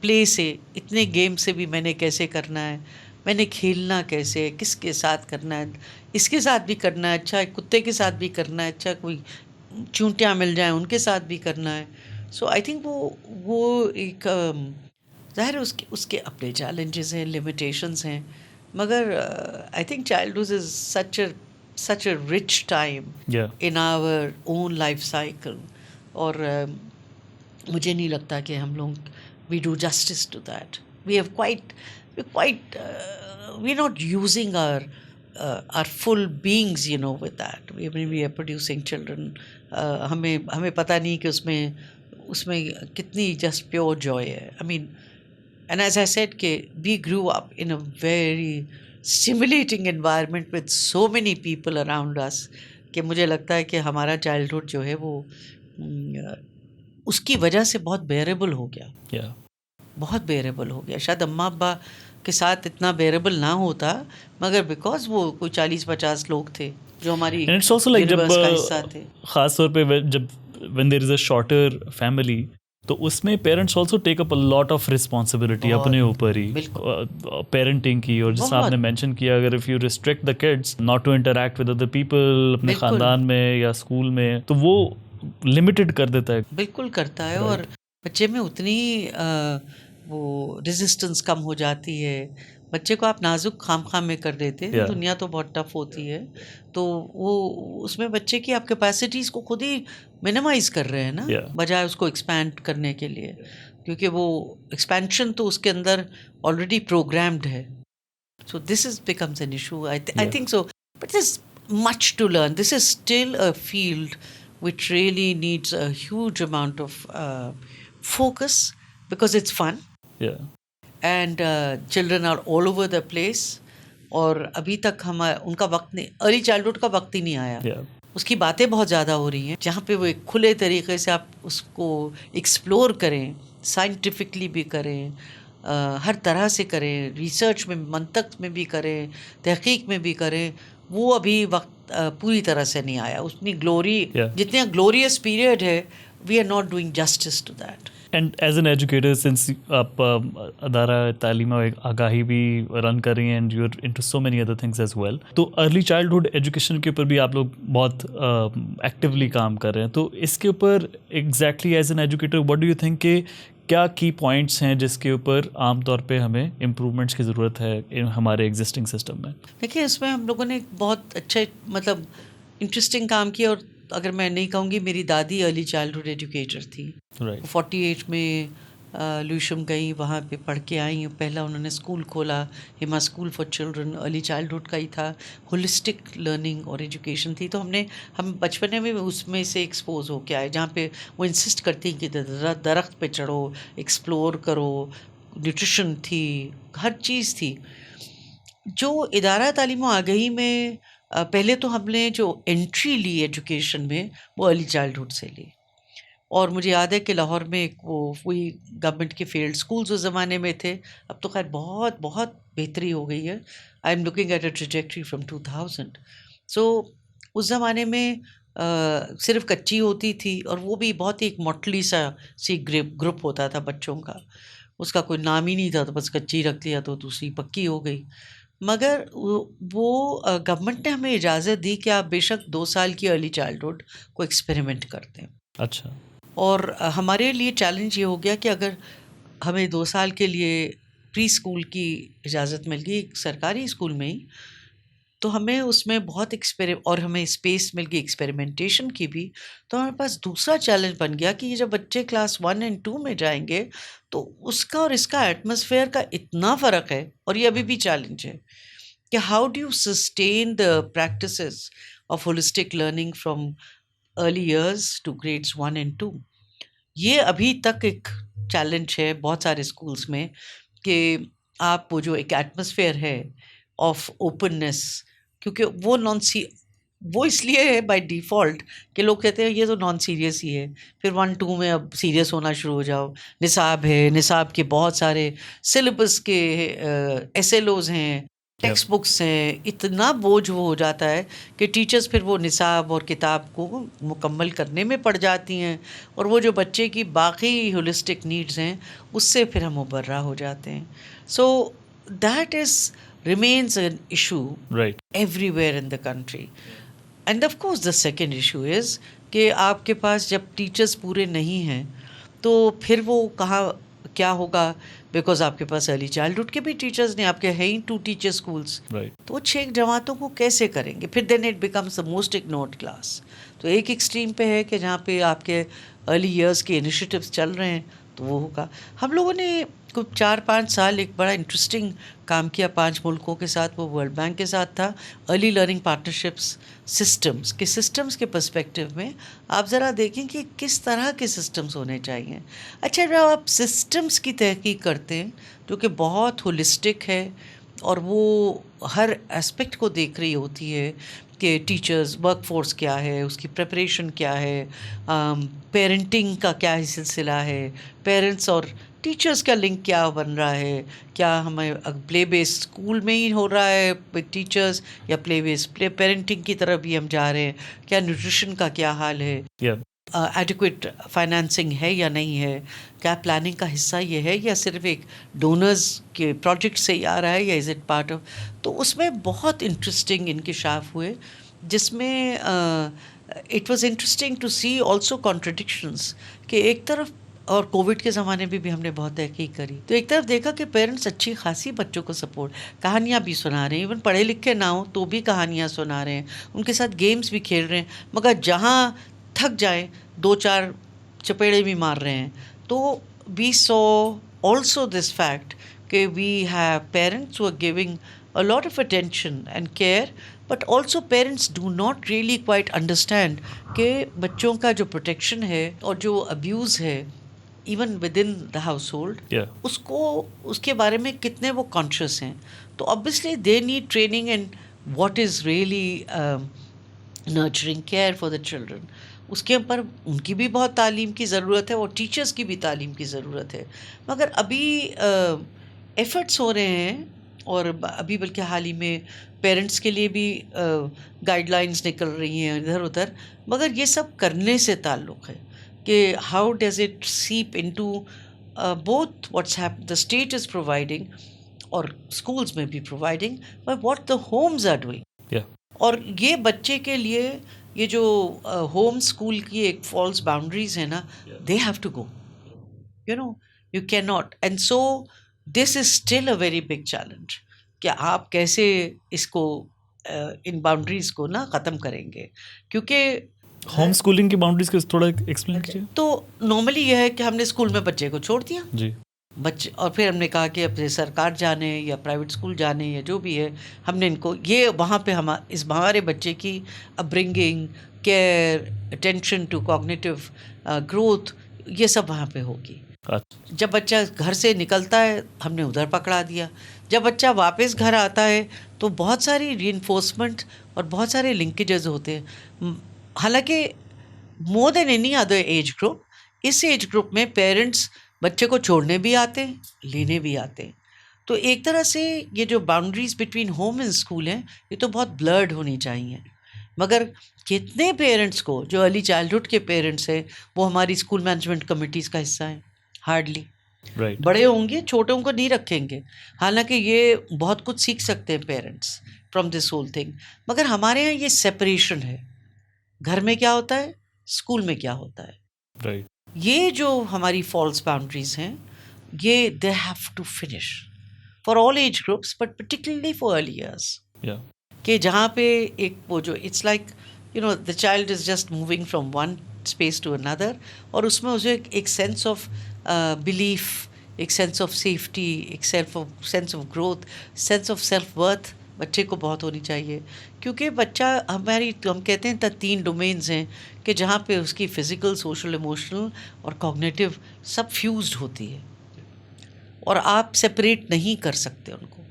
پلے سے، اتنے گیم سے بھی میں نے کیسے کرنا ہے، میں نے کھیلنا کیسے، کس کے ساتھ کرنا ہے، اس کے ساتھ بھی کرنا ہے، اچھا کتے کے ساتھ بھی کرنا ہے، اچھا کوئی چونٹیاں مل جائیں ان کے ساتھ بھی کرنا ہے. سو آئی تھنک وہ ایک ظاہر اس کے اپنے چیلنجز ہیں، لمیٹیشنز ہیں، مگر I think childhood is such a rich time in our own life cycle. اور مجھے نہیں لگتا کہ ہم لوگ we do justice to that. We're not using our full beings, with that. We are producing children. ہمیں پتہ نہیں کہ اس میں کتنی just pure joy ہے. I mean, and as I said کہ we grew up in a very stimulating environment with so many people around us کہ مجھے لگتا ہے کہ ہمارا چائلڈہڈ جو ہے وہ اس کی وجہ سے بہت بیئریبل ہو گیا. بہت بیئریبل ہو گیا. شاید اماں ابا کے ساتھ اتنا بیئریبل نہ ہوتا, مگر بیکاز وہ کوئی 40-50 لوگ تھے جو ہماری اینڈ اٹس آلسو لائک جب یونیورس کا حصہ تھے. خاص طور پہ جب when there is a shorter family, تو اس میں parents also take up lot of responsibility اپنے اوپر ہی پیرنٹنگ کی. اور جس آپ نے مینشن کیا, اگر if you restrict the kids not to interact with other people اپنے خاندان میں یا اسکول میں, تو وہ لمیٹڈ کر دیتا ہے. بالکل کرتا ہے, اور بچے میں اتنی وہ ریزسٹنس کم ہو جاتی ہے. بچے کو آپ نازک خام خام میں کر دیتے ہیں, دنیا تو بہت ٹف ہوتی ہے, تو وہ اس میں بچے کی آپ کیپیسٹیز کو خود ہی منیمائز کر رہے ہیں نا, بجائے اس کو ایکسپینڈ کرنے کے لیے, کیونکہ وہ ایکسپینشن تو اس کے اندر آلریڈی پروگرامڈ ہے. So this is becomes an issue, I think so, but this is much to learn. This is still a field which really needs a huge amount of focus because it's fun. Yeah. And children are all over the place. اور ابھی تک ان کا وقت نہیں, early childhood کا وقت ہی نہیں آیا. اس کی باتیں بہت زیادہ ہو رہی ہیں, جہاں پہ وہ ایک کھلے طریقے سے آپ اس کو ایکسپلور کریں, سائنٹیفکلی بھی کریں, ہر طرح سے کریں, ریسرچ میں, منطق میں بھی کریں, تحقیق میں بھی کریں, وہ ابھی وقت پوری طرح سے نہیں آیا. اتنی گلوری, جتنا گلوریس پیریڈ ہے, we are not doing justice to that. And as an educator, since آپ ادارہ تعلیم و آگاہی بھی رن کر رہی ہیں, and you are into so many other things as well, تو ارلی چائلڈہڈ ایجوکیشن کے اوپر بھی آپ لوگ بہت ایکٹیولی کام کر رہے ہیں. تو اس کے اوپر exactly as an educator what do you think کہ کیا کی پوائنٹس ہیں جس کے اوپر عام طور پہ ہمیں امپرومنٹس کی ضرورت ہے ہمارے ایگزسٹنگ سسٹم میں؟ دیکھیے, اس میں ہم لوگوں نے بہت اچھا مطلب انٹرسٹنگ کام کیا. اور اگر میں نہیں کہوں گی, میری دادی ارلی چائلڈہڈ ایجوکیٹر تھی. 48 میں لوشم گئی, وہاں پہ پڑھ کے آئی. پہلا انہوں نے اسکول کھولا, ہما school for children, early childhood کا ہی تھا, ہولسٹک لرننگ اور ایجوکیشن تھی. تو ہم بچپنے میں اس میں سے ایکسپوز ہو کے آئے, جہاں پہ وہ انسسٹ کرتی کہ درخت پہ چڑھو, ایکسپلور کرو, نیوٹریشن تھی, ہر چیز تھی. جو ادارہ تعلیم و آگاہی میں پہلے تو ہم نے جو انٹری لی ایجوکیشن میں, وہ ارلی چائلڈہڈ سے لی. اور مجھے یاد ہے کہ لاہور میں وہی گورنمنٹ کے فیلڈ اسکولز اس زمانے میں تھے. اب تو خیر بہت بہت بہتری ہو گئی ہے. I am looking at a trajectory from 2000. So اس زمانے میں صرف کچی ہوتی تھی, اور وہ بھی بہت ہی ایک موٹلی سی گروپ ہوتا تھا بچوں کا, اس کا کوئی نام ہی نہیں تھا, تو بس کچی رکھ لیا تو دوسری پکی ہو گئی. مگر وہ گورنمنٹ نے ہمیں اجازت دی کہ آپ بے شک 2 سال کی ارلی چائلڈہڈ کو ایکسپیریمنٹ کرتے ہیں. اچھا. اور ہمارے لیے چیلنج یہ ہو گیا کہ اگر ہمیں 2 سال کے لیے پری اسکول کی اجازت مل گئی سرکاری اسکول میں ہی, تو ہمیں اس میں بہت اور ہمیں اسپیس مل گئی ایکسپیریمنٹیشن کی بھی. تو ہمارے پاس دوسرا چیلنج بن گیا کہ یہ جب بچے کلاس 1 اور 2 میں جائیں گے, تو اس کا اور اس کا ایٹماسفیئر کا اتنا فرق ہے. اور یہ ابھی بھی چیلنج ہے کہ how do you sustain the practices of holistic learning from early years to grades 1 اور 2. یہ ابھی تک ایک چیلنج ہے بہت سارے اسکولس میں, کہ آپ وہ جو ایک ایٹماسفیئر ہے آف اوپننیس, کیونکہ وہ اس لیے ہے بائی ڈیفالٹ کہ لوگ کہتے ہیں یہ تو نان سیریس ہی ہے, پھر 1-2 میں اب سیریس ہونا شروع ہو جاؤ. نصاب ہے, نصاب کے بہت سارے سلیبس کے ایس ایل اوز ہیں, ٹیکسٹ بکس ہیں, اتنا بوجھ وہ ہو جاتا ہے کہ ٹیچرز پھر وہ نصاب اور کتاب کو مکمل کرنے میں پڑ جاتی ہیں, اور وہ جو بچے کی باقی ہولسٹک نیڈز ہیں اس سے پھر ہم مبرہ ہو جاتے ہیں. So that is remains an issue everywhere in the country. And of course the second issue is کہ آپ کے پاس جب ٹیچرز پورے نہیں ہیں تو پھر وہ کہاں کیا ہوگا, بیکاز آپ کے پاس ارلی چائلڈہڈ کے بھی ٹیچرز نہیں, آپ کے ہیں ہی 2 ٹیچر اسکولس, تو وہ 6 جماعتوں کو کیسے کریں گے پھر؟ Then it becomes the most ignored class. تو ایک ایکسٹریم پہ ہے کہ جہاں پہ آپ کے ارلی ایئرس کے انیشیٹوز چل رہے ہیں تو وہ ہوگا. ہم لوگوں نے کچھ 4-5 سال ایک بڑا انٹرسٹنگ کام کیا 5 ملکوں کے ساتھ, وہ ورلڈ بینک کے ساتھ تھا, ارلی لرننگ پارٹنرشپس سسٹمس کے پرسپیکٹیو میں. آپ ذرا دیکھیں کہ کس طرح کے سسٹمز ہونے چاہیے. اچھا, جب آپ سسٹمز کی تحقیق کرتے ہیں جو کہ بہت ہولسٹک ہے اور وہ ہر اسپیکٹ کو دیکھ رہی ہوتی ہے کہ ٹیچرز ورک فورس کیا ہے, اس کی پریپریشن کیا ہے, پیرنٹنگ کا کیا سلسلہ ہے, پیرنٹس اور ٹیچرز کا لنک کیا بن رہا ہے, کیا ہمیں پلے بیس اسکول میں ہی ہو رہا ہے ٹیچرز, یا پلے بیس پیرنٹنگ کی طرف بھی ہم جا رہے ہیں, کیا نیوٹریشن کا کیا حال ہے, ایڈیکویٹ فائنانسنگ ہے یا نہیں ہے, کیا پلاننگ کا حصہ یہ ہے یا صرف ایک ڈونرز کے پروجیکٹ سے ہی آ رہا ہے, یا از اٹ پارٹ آف. تو اس میں بہت انٹرسٹنگ انکشاف ہوئے, جس میں it was interesting to see also contradictions, کہ ایک طرف, اور کووڈ کے زمانے میں بھی ہم نے بہت تحقیق کری, تو ایک طرف دیکھا کہ پیرنٹس اچھی خاصی بچوں کو سپورٹ, کہانیاں بھی سنا رہے ہیں, ایون پڑھے لکھے نہ ہوں تو بھی کہانیاں سنا رہے ہیں, ان کے ساتھ گیمز بھی کھیل رہے ہیں, مگر جہاں تھک جائیں 2-4 چپیڑے بھی مار رہے ہیں. تو وی سو آلسو دس فیکٹ کہ we have parents who are giving a lot of attention and care, but also parents do not really quite understand کہ بچوں کا جو پروٹیکشن ہے اور جو ابیوز ہے even within the household, اس کو اس کے بارے میں کتنے وہ کانشیس ہیں. تو obviously they need training and what is really nurturing care for the children. اس کے اوپر ان کی بھی بہت تعلیم کی ضرورت ہے اور ٹیچرز کی بھی تعلیم کی ضرورت ہے, مگر ابھی ایفرٹس ہو رہے ہیں, اور ابھی بلکہ حال ہی میں پیرنٹس کے لیے بھی گائیڈ لائنس نکل رہی ہیں ادھر ادھر, مگر یہ سب کرنے سے تعلق ہے کہ how does it seep into both what's the state is providing اور اسکولس میں بھی providing, but what the homes are doing. اور یہ بچے کے لیے یہ جو ہوم اسکول کی ایک فالس باؤنڈریز ہیں نا, they have to go, you know, you can not. And so this is still a very big challenge کہ آپ کیسے اس کو ان باؤنڈریز کو نا ختم کریں گے, کیونکہ ہوم اسکولنگ کی باؤنڈریز کو تھوڑا ایکسپلین کیجیے. تو نارملی یہ ہے کہ ہم نے اسکول میں بچے کو چھوڑ دیا جی, بچے, اور پھر ہم نے کہا کہ اپنے سرکار جانے یا پرائیویٹ اسکول جانے یا جو بھی ہے, ہم نے ان کو یہ وہاں پہ ہمارے بچے کی upbringing, care, attention to cognitive growth, یہ سب وہاں پہ ہوگی. جب بچہ گھر سے نکلتا ہے ہم نے ادھر پکڑا دیا, جب بچہ واپس گھر آتا ہے تو بہت ساری ری انفورسمنٹ اور بہت سارے لنکیجز ہوتے ہیں. حالانکہ مور دین اینی ادر ایج گروپ, اس ایج گروپ میں پیرنٹس بچے کو چھوڑنے بھی آتے ہیں, لینے بھی آتے ہیں. تو ایک طرح سے یہ جو boundaries between home and school ہیں یہ تو بہت بلرڈ ہونی چاہیے. مگر کتنے پیرنٹس کو جو ارلی چائلڈہڈ کے پیرنٹس ہیں وہ ہماری اسکول مینجمنٹ کمیٹیز کا حصہ ہیں؟ ہارڈلی. بڑے ہوں گے, چھوٹوں کو نہیں رکھیں گے, حالانکہ یہ بہت کچھ سیکھ سکتے ہیں parents from this whole thing. مگر ہمارے یہاں یہ سیپریشن ہے, گھر میں کیا ہوتا ہے, اسکول میں کیا ہوتا ہے. یہ جو ہماری فالس باؤنڈریز ہیں یہ they have to finish for all age groups, but particularly for early years, کہ جہاں پہ ایک وہ جو it's like you know the child is just moving from one space to اندر, اور اس میں اسے ایک سینس آف بلیف, ایک سینس آف سیفٹی, ایک sense of growth, sense of self worth بچے کو بہت ہونی چاہیے. کیونکہ بچہ ہم کہتے ہیں 3 ڈومینز ہیں کہ جہاں پہ اس کی فزیکل, سوشل, ایموشنل اور کوگنیٹیو سب فیوزڈ ہوتی ہے, اور آپ سپریٹ نہیں کر سکتے ان کو.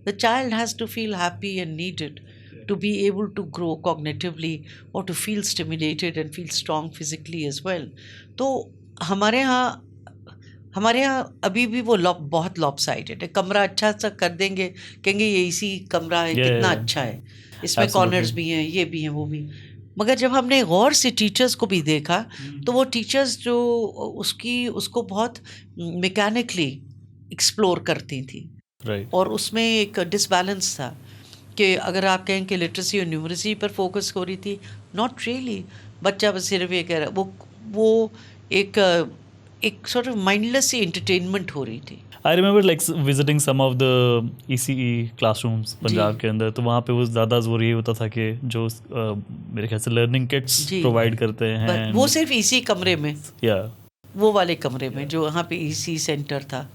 The child has to feel happy and needed to be able to grow cognitively or to feel stimulated and feel strong physically as well. تو ہمارے ہاں ابھی بھی وہ بہت لاپ سائڈڈ ہے. کمرہ اچھا سا کر دیں گے, کہیں گے یہ اسی کمرہ ہے, کتنا اچھا ہے, اس میں کارنرز بھی ہیں, یہ بھی ہیں, وہ بھی. مگر جب ہم نے غور سے ٹیچرز کو بھی دیکھا تو وہ ٹیچرز جو اس کو بہت میکینکلی ایکسپلور کرتی تھیں, اور اس میں ایک ڈس بیلنس تھا کہ اگر آپ کہیں کہ لٹریسی اور نیومریسی پر فوکس ہو رہی تھی, ناٹ ریئلی. بچہ بس صرف یہ کہہ رہا, وہ ایک سارٹ آف مائنڈ لیس سی انٹرٹینمنٹ ہو رہی تھی. I remember like visiting some of the ECE classrooms Punjab کے اندر, تو وہاں پہ وہ زیادہ زور یہ ہوتا تھا کہ جو میرے خیال سے لرننگ کٹس پرووائڈ کرتے ہیں, وہ صرف اسی کمرے میں, وہ والے کمرے میں جو وہاں پہ ECE سینٹر تھا,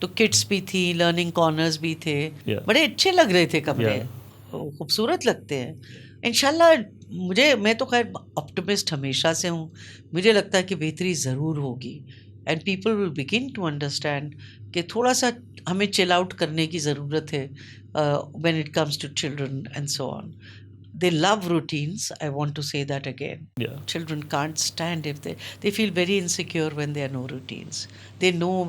تو کٹس بھی تھی, لرننگ کارنرز بھی تھے, بڑے اچھے لگ رہے تھے کمرے, خوبصورت لگتے ہیں. انشاءاللہ میں تو خیر آپٹمسٹ ہمیشہ سے ہوں, مجھے لگتا ہے کہ بہتری ضرور ہوگی, and people will begin to understand کہ تھوڑا سا ہمیں چل آؤٹ کرنے کی ضرورت ہے when it comes to children and so on. they love routines. I want to say that again. Yeah. Children can't stand if they feel very insecure when there are no routines. They know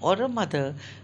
or a mother,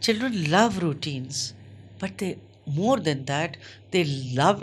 Children love routines, but they more than that they love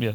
Yeah.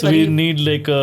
So we need like a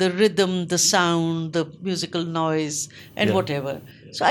the rhythm, the sound, the musical noise and Yeah. whatever. So I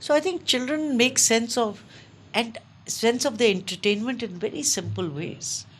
So I think children make sense of the entertainment in very simple ways.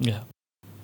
Yeah.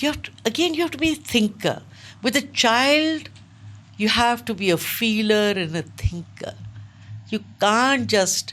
you have to be a thinker. With a child, you have to be a feeler and a thinker. You can't just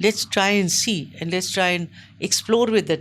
Let's try and see and let's try and explore with the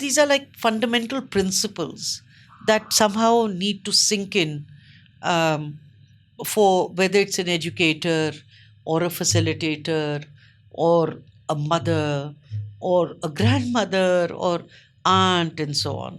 these are like fundamental principles that somehow need to sink in for whether it's an educator or a facilitator or a mother or a grandmother or aunt and so on.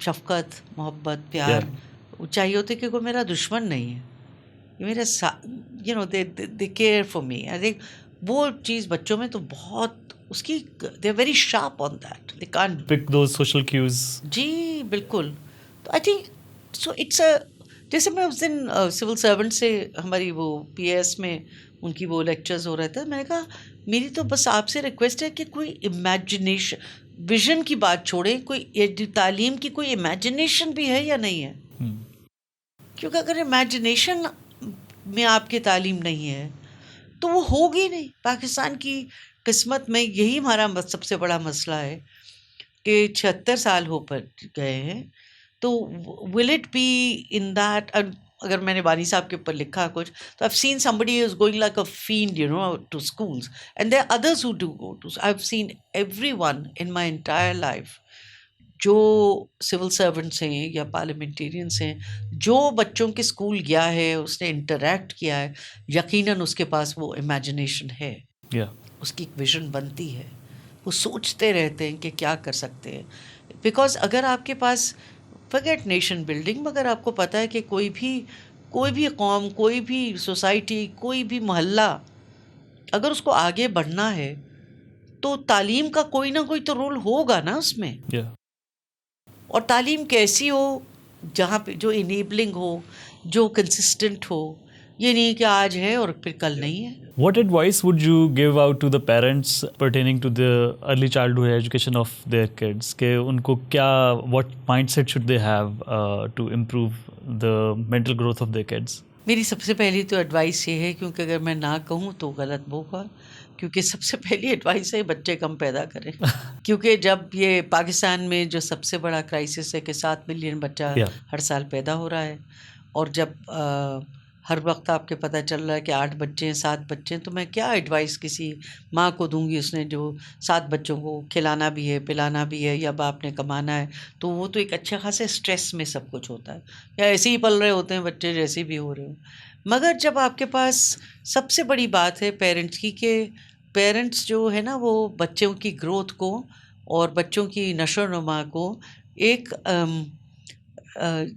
شفقت, محبت, پیار چاہیے ہوتے کہ کوئی میرا دشمن نہیں ہے, یہ میرے you know they care for me. I think وہ چیز بچوں میں تو بہت اس کی they are very sharp on that, they can't pick those social cues. جی بالکل. تو آئی تھنک سو اٹس اے, جیسے میں اس دن سول سرونٹ سے ہماری وہ پی ایس میں ان کی وہ لیکچرز ہو رہے تھے, میں نے کہا میری تو بس آپ سے ریکویسٹ ہے کہ کوئی امیجنیشن, ویژن کی بات چھوڑیں, کوئی تعلیم کی کوئی امیجنیشن بھی ہے یا نہیں ہے. کیونکہ اگر امیجنیشن میں آپ کی تعلیم نہیں ہے تو وہ ہوگی نہیں. پاکستان کی قسمت میں یہی ہمارا سب سے بڑا مسئلہ ہے کہ 76 سال ہو پر گئے ہیں, تو will it be in that. اگر میں نے بانی صاحب کے اوپر لکھا کچھ, تو I've seen somebody who is going like a fiend, you know, to schools, and there are others who do go to. I've seen everyone in my entire life, جو سول سرونٹس ہیں یا پارلیمنٹیرینس ہیں, جو بچوں کے school گیا ہے, اس نے انٹریکٹ کیا ہے, یقیناً اس کے پاس وہ امیجنیشن ہے, اس کی ایک ویژن بنتی ہے, وہ سوچتے رہتے ہیں کہ کیا کر سکتے ہیں. بیکاز اگر آپ کے پاس فگیٹ نیشن بلڈنگ, مگر آپ کو پتہ ہے کہ کوئی بھی قوم, کوئی بھی سوسائٹی, کوئی بھی محلہ اگر اس کو آگے بڑھنا ہے تو تعلیم کا کوئی نہ کوئی تو رول ہوگا نا اس میں. اور تعلیم کیسی ہو, جہاں پہ جو انیبلنگ ہو, جو کنسسٹنٹ ہو, یہ نہیں کہ آج ہے اور پھر کل نہیں ہے. What advice would you give out to the parents pertaining to the early childhood education of their kids? کہ ان کو کیا, what mindset should they have to improve the mental growth of their kids? میری سب سے پہلی تو advice یہ ہے, کیونکہ اگر میں نہ کہوں تو غلط ہوگا, کیونکہ سب سے پہلی ایڈوائس ہے بچے کم پیدا کریں. کیونکہ جب یہ پاکستان میں جو سب سے بڑا کرائسس ہے کہ 7 ملین بچہ ہر سال پیدا ہو رہا ہے, اور جب ہر وقت آپ کے پتہ چل رہا ہے کہ 8 بچے ہیں, 7 بچے ہیں, تو میں کیا ایڈوائس کسی ماں کو دوں گی, اس نے جو 7 بچوں کو کھلانا بھی ہے, پلانا بھی ہے, یا باپ نے کمانا ہے, تو وہ تو ایک اچھے خاصے اسٹریس میں سب کچھ ہوتا ہے, یا ایسے ہی پل رہے ہوتے ہیں بچے جیسے بھی ہو رہے ہوں. مگر جب آپ کے پاس سب سے بڑی بات ہے پیرنٹس کی, کہ پیرنٹس جو ہے نا وہ بچوں کی گروتھ کو اور بچوں کی نشو و نما کو ایک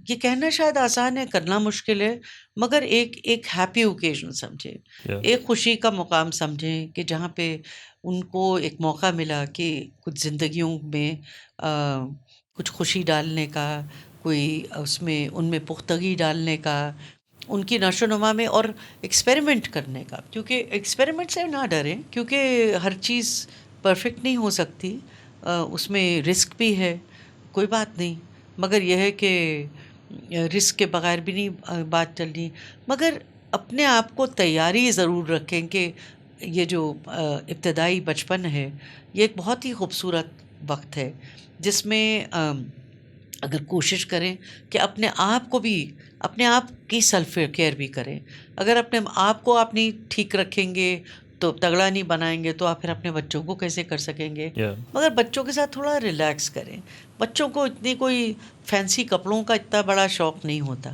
یہ کہنا شاید آسان ہے, کرنا مشکل ہے, مگر ایک ہیپی اوکیزن سمجھیں, ایک خوشی کا مقام سمجھیں, کہ جہاں پہ ان کو ایک موقع ملا کہ کچھ زندگیوں میں کچھ خوشی ڈالنے کا, کوئی اس میں ان میں پختگی ڈالنے کا, ان کی نشو و نما میں, اور ایکسپیریمنٹ کرنے کا. کیونکہ ایکسپیریمنٹ سے نہ ڈریں, کیونکہ ہر چیز پرفیکٹ نہیں ہو سکتی, اس میں رسک بھی ہے, کوئی بات نہیں, مگر یہ ہے کہ رسک کے بغیر بھی نہیں بات چلنی. مگر اپنے آپ کو تیاری ضرور رکھیں کہ یہ جو ابتدائی بچپن ہے یہ ایک بہت ہی خوبصورت وقت ہے, جس میں اگر کوشش کریں کہ اپنے آپ کو بھی, اپنے آپ کی سیلف کیئر بھی کریں. اگر اپنے آپ کو آپ نہیں ٹھیک رکھیں گے, تو تگڑا نہیں بنائیں گے, تو آپ پھر اپنے بچوں کو کیسے کر سکیں گے. مگر بچوں کے ساتھ تھوڑا ریلیکس کریں. بچوں کو اتنی کوئی فینسی کپڑوں کا اتنا بڑا شوق نہیں ہوتا,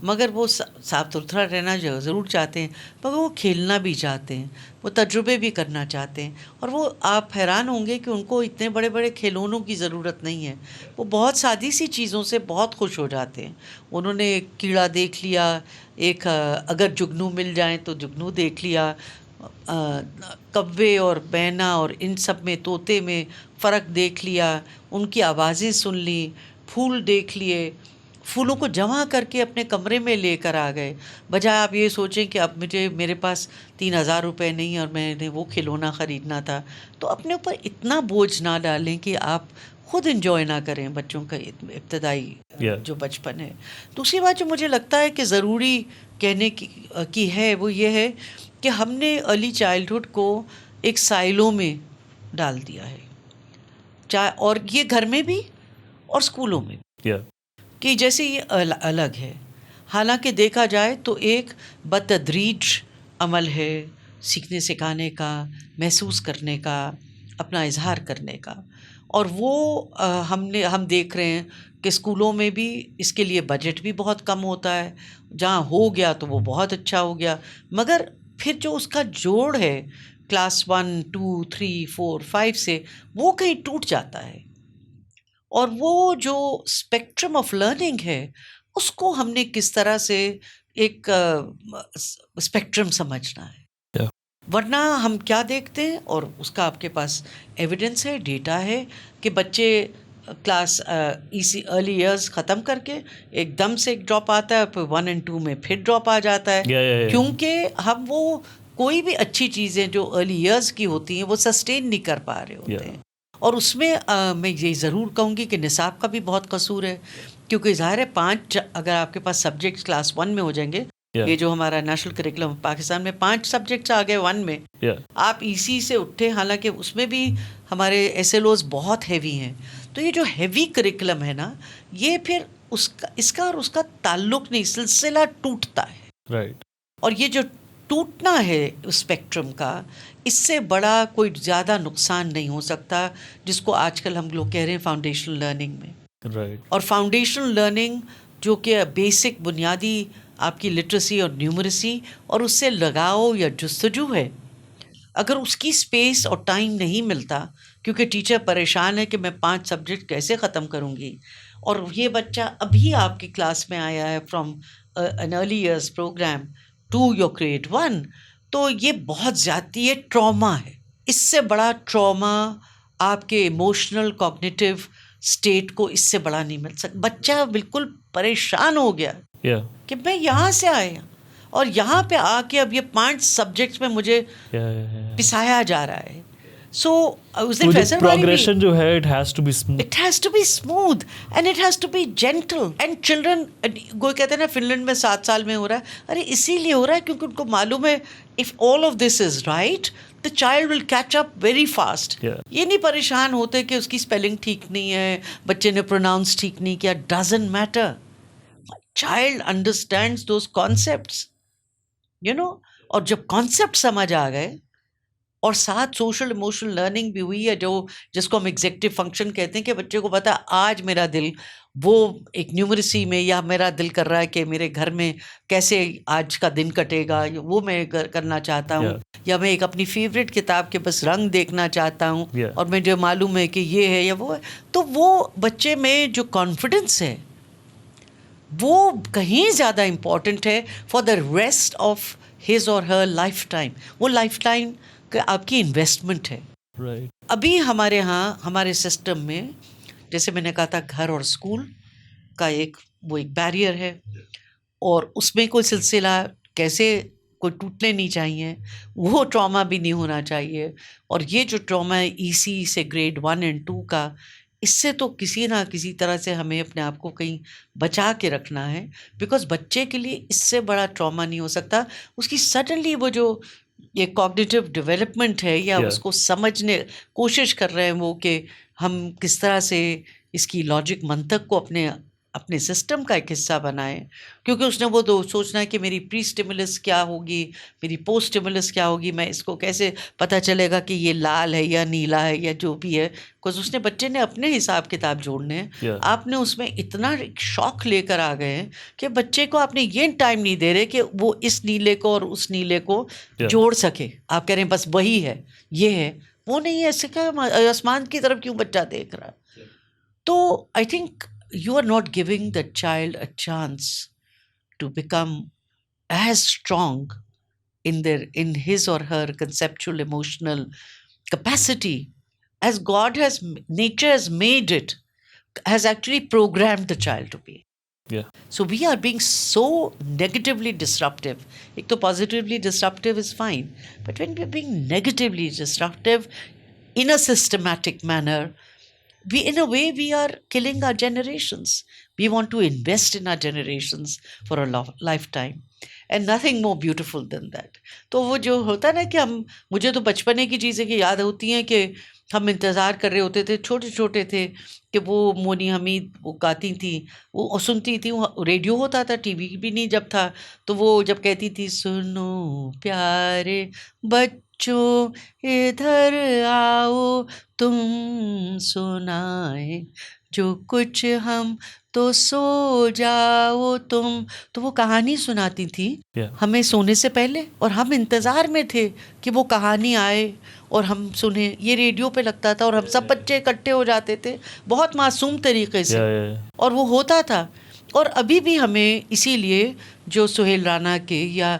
مگر وہ صاف ستھرا رہنا ضرور چاہتے ہیں, مگر وہ کھیلنا بھی چاہتے ہیں, وہ تجربے بھی کرنا چاہتے ہیں. اور وہ آپ حیران ہوں گے کہ ان کو اتنے بڑے بڑے کھلونوں کی ضرورت نہیں ہے, وہ بہت سادی سی چیزوں سے بہت خوش ہو جاتے ہیں. انہوں نے ایک کیڑا دیکھ لیا, ایک اگر جگنو مل جائیں تو جگنو دیکھ لیا, کوے اور بینا اور ان سب میں, طوطے میں فرق دیکھ لیا, ان کی آوازیں سن لی, پھول دیکھ لیے, پھولوں کو جمع کر کے اپنے کمرے میں لے کر آ گئے, بجائے آپ یہ سوچیں کہ اب میرے پاس 3000 روپے نہیں اور میں نے وہ کھلونا خریدنا تھا. تو اپنے اوپر اتنا بوجھ نہ ڈالیں کہ آپ خود انجوائے نہ کریں بچوں کا ابتدائی جو بچپن ہے. دوسری بات جو مجھے لگتا ہے کہ ضروری کہنے کی ہے وہ یہ ہے کہ ہم نے ارلی چائلڈہڈ کو ایک سائلوں میں ڈال دیا ہے, اور یہ گھر میں بھی اور اسکولوں میں بھی, کہ جیسے یہ الگ ہے. حالانکہ دیکھا جائے تو ایک بتدریج عمل ہے سیکھنے سکھانے کا, محسوس کرنے کا, اپنا اظہار کرنے کا. اور وہ ہم دیکھ رہے ہیں کہ اسکولوں میں بھی اس کے لیے بجٹ بھی بہت کم ہوتا ہے. جہاں ہو گیا تو وہ بہت اچھا ہو گیا, مگر پھر جو اس کا جوڑ ہے کلاس 1, 2, 3, 4, 5 سے, وہ کہیں ٹوٹ جاتا ہے. اور وہ جو اسپیکٹرم آف لرننگ ہے اس کو ہم نے کس طرح سے ایک اسپیکٹرم سمجھنا ہے. Yeah. ورنہ ہم کیا دیکھتے ہیں, اور اس کا آپ کے پاس ایویڈنس ہے, ڈیٹا ہے, کہ بچے کلاس اسی ارلی ایئرس ختم کر کے ایک دم سے ایک ڈراپ آتا ہے, پھر 1 and 2 میں پھر ڈراپ آ جاتا ہے. Yeah. کیونکہ ہم وہ کوئی بھی اچھی چیزیں جو ارلی ایئرس کی ہوتی ہیں وہ سسٹین نہیں کر پا رہے ہوتے ہیں. اور اس میں میں یہ ضرور کہوں گی کہ نصاب کا بھی بہت قصور ہے, کیونکہ ظاہر ہے 5 اگر آپ کے پاس سبجیکٹس کلاس 1 میں ہو جائیں گے, یہ جو ہمارا نیشنل کریکولم پاکستان میں 5 سبجیکٹس آ گئے 1 میں, آپ ایسی سے اٹھے, حالانکہ اس میں بھی ہمارے ایس ایل اوز بہت ہیوی ہیں. تو یہ جو ہیوی کریکولم ہے نا, یہ پھر اس کا اور اس کا تعلق نہیں, سلسلہ ٹوٹتا ہے. رائٹ. اور یہ جو ٹوٹنا ہے اسپیکٹرم کا, اس سے بڑا کوئی زیادہ نقصان نہیں ہو سکتا, جس کو آج کل ہم لوگ کہہ رہے ہیں فاؤنڈیشنل لرننگ میں. رائٹ. اور فاؤنڈیشنل لرننگ جو کہ بیسک بنیادی آپ کی لٹریسی اور نیومریسی اور اس سے لگاؤ یا جستجو ہے, اگر اس کی اسپیس اور ٹائم نہیں ملتا, کیونکہ ٹیچر پریشان ہے کہ میں 5 سبجیکٹ کیسے ختم کروں گی, اور یہ بچہ ابھی آپ کی کلاس میں آیا ہے from an early years program to your grade 1, تو یہ بہت زیادتی ہے, ٹراما ہے. اس سے بڑا ٹراما آپ کے ایموشنل کوگنیٹیو اسٹیٹ کو اس سے بڑا نہیں مل سکتا. بچہ بالکل پریشان ہو گیا کہ میں یہاں سے آیا اور یہاں پہ آ کے اب یہ 5 سبجیکٹس میں مجھے پسایا جا رہا ہے. سو پروگریشن جو ہے it has to be smooth. It has to be smooth and it has to be gentle. And children, کوئی کہتے ہیں نا فن لینڈ میں 7 سال میں ہو رہا ہے, ارے اسی لیے ہو رہا ہے کیونکہ ان کو معلوم ہے if all of this is right, the child will catch up very fast. یہ نہیں پریشان ہوتے کہ اس کی اسپیلنگ ٹھیک نہیں ہے, بچے نے پروناؤنس ٹھیک نہیں کیا, doesn't matter. Child understands those concepts, اور جب کانسیپٹ سمجھ آ گئے اور ساتھ سوشل ایموشنل لرننگ بھی ہوئی ہے, جس کو ہم ایگزیکٹو فنکشن کہتے ہیں, کہ بچے کو پتا آج میرا دل وہ ایک نیومریسی میں, یا میرا دل کر رہا ہے کہ میرے گھر میں کیسے آج کا دن کٹے گا, وہ میں کرنا چاہتا ہوں, یا میں ایک اپنی فیوریٹ کتاب کے بس رنگ دیکھنا چاہتا ہوں, اور مجھے معلوم ہے کہ یہ ہے یا وہ ہے. تو وہ بچے میں جو کانفیڈنس ہے وہ کہیں زیادہ امپورٹنٹ ہے for the rest of his or her life time. وہ لائف ٹائم آپ کی انویسٹمنٹ ہے. ابھی ہمارے ہاں ہمارے سسٹم میں, جیسے میں نے کہا تھا, گھر اور اسکول کا ایک بیریئر ہے, اور اس میں کوئی سلسلہ کیسے کوئی ٹوٹنے نہیں چاہیے, وہ ٹراما بھی نہیں ہونا چاہیے. اور یہ جو ٹراما ہے ای سی سے گریڈ 1 and 2 کا, اس سے تو کسی نہ کسی طرح سے ہمیں اپنے آپ کو کہیں بچا کے رکھنا ہے, بیکاز بچے کے لیے اس سے بڑا ٹراما نہیں ہو سکتا. اس کی سڈنلی وہ جو یہ کوگنیٹیو ڈیولپمنٹ ہے, یا اس کو سمجھنے کوشش کر رہے ہیں وہ, کہ ہم کس طرح سے اس کی لاجک منطق کو اپنے سسٹم کا ایک حصہ بنائیں. کیونکہ اس نے وہ تو سوچنا ہے کہ میری پری اسٹیمولس کیا ہوگی, میری پوسٹ اسٹیمولس کیا ہوگی, میں اس کو کیسے پتہ چلے گا کہ یہ لال ہے یا نیلا ہے یا جو بھی ہے, بیکاز اس نے بچے نے اپنے حساب کتاب جوڑنے ہیں. آپ نے اس میں اتنا شوق لے کر آ گئے ہیں کہ بچے کو آپ نے یہ ٹائم نہیں دے رہے کہ وہ اس نیلے کو اور اس نیلے کو جوڑ سکے. آپ کہہ رہے ہیں بس وہی ہے, یہ ہے, وہ نہیں ہے, ایسے کہ آسمان کی طرف کیوں بچہ دیکھ رہا ہے. تو I think you are not giving the child a chance to become as strong in his or her conceptual emotional capacity as nature has made it, has actually programmed the child to be. So we are being so negatively disruptive. Ek to positively disruptive is fine, but when we are being negatively disruptive in a systematic manner, in a way we are killing our generations. We want to invest in our generations for a lifetime, and nothing more beautiful than that. تو وہ جو ہوتا ہے نا کہ مجھے تو بچپنے کی چیزیں کی یاد ہوتی ہیں کہ ہم انتظار کر رہے ہوتے تھے, چھوٹے چھوٹے تھے, کہ وہ مونی حمید وہ گاتی تھیں, وہ سنتی تھیں, وہ ریڈیو ہوتا تھا, ٹی وی بھی نہیں جب تھا, تو وہ جب کہتی تھی سنو پیارے بچوں ادھر آؤ تم سنائیں جو کچھ ہم تو سو جاؤ تم. تو وہ کہانی سناتی تھی ہمیں سونے سے پہلے, اور ہم انتظار میں تھے کہ وہ کہانی آئے اور ہم سنیں. یہ ریڈیو پہ لگتا تھا اور ہم سب بچے اکٹھے ہو جاتے تھے بہت معصوم طریقے سے, اور وہ ہوتا تھا. اور ابھی بھی ہمیں اسی لیے جو سہیل رانا کے یا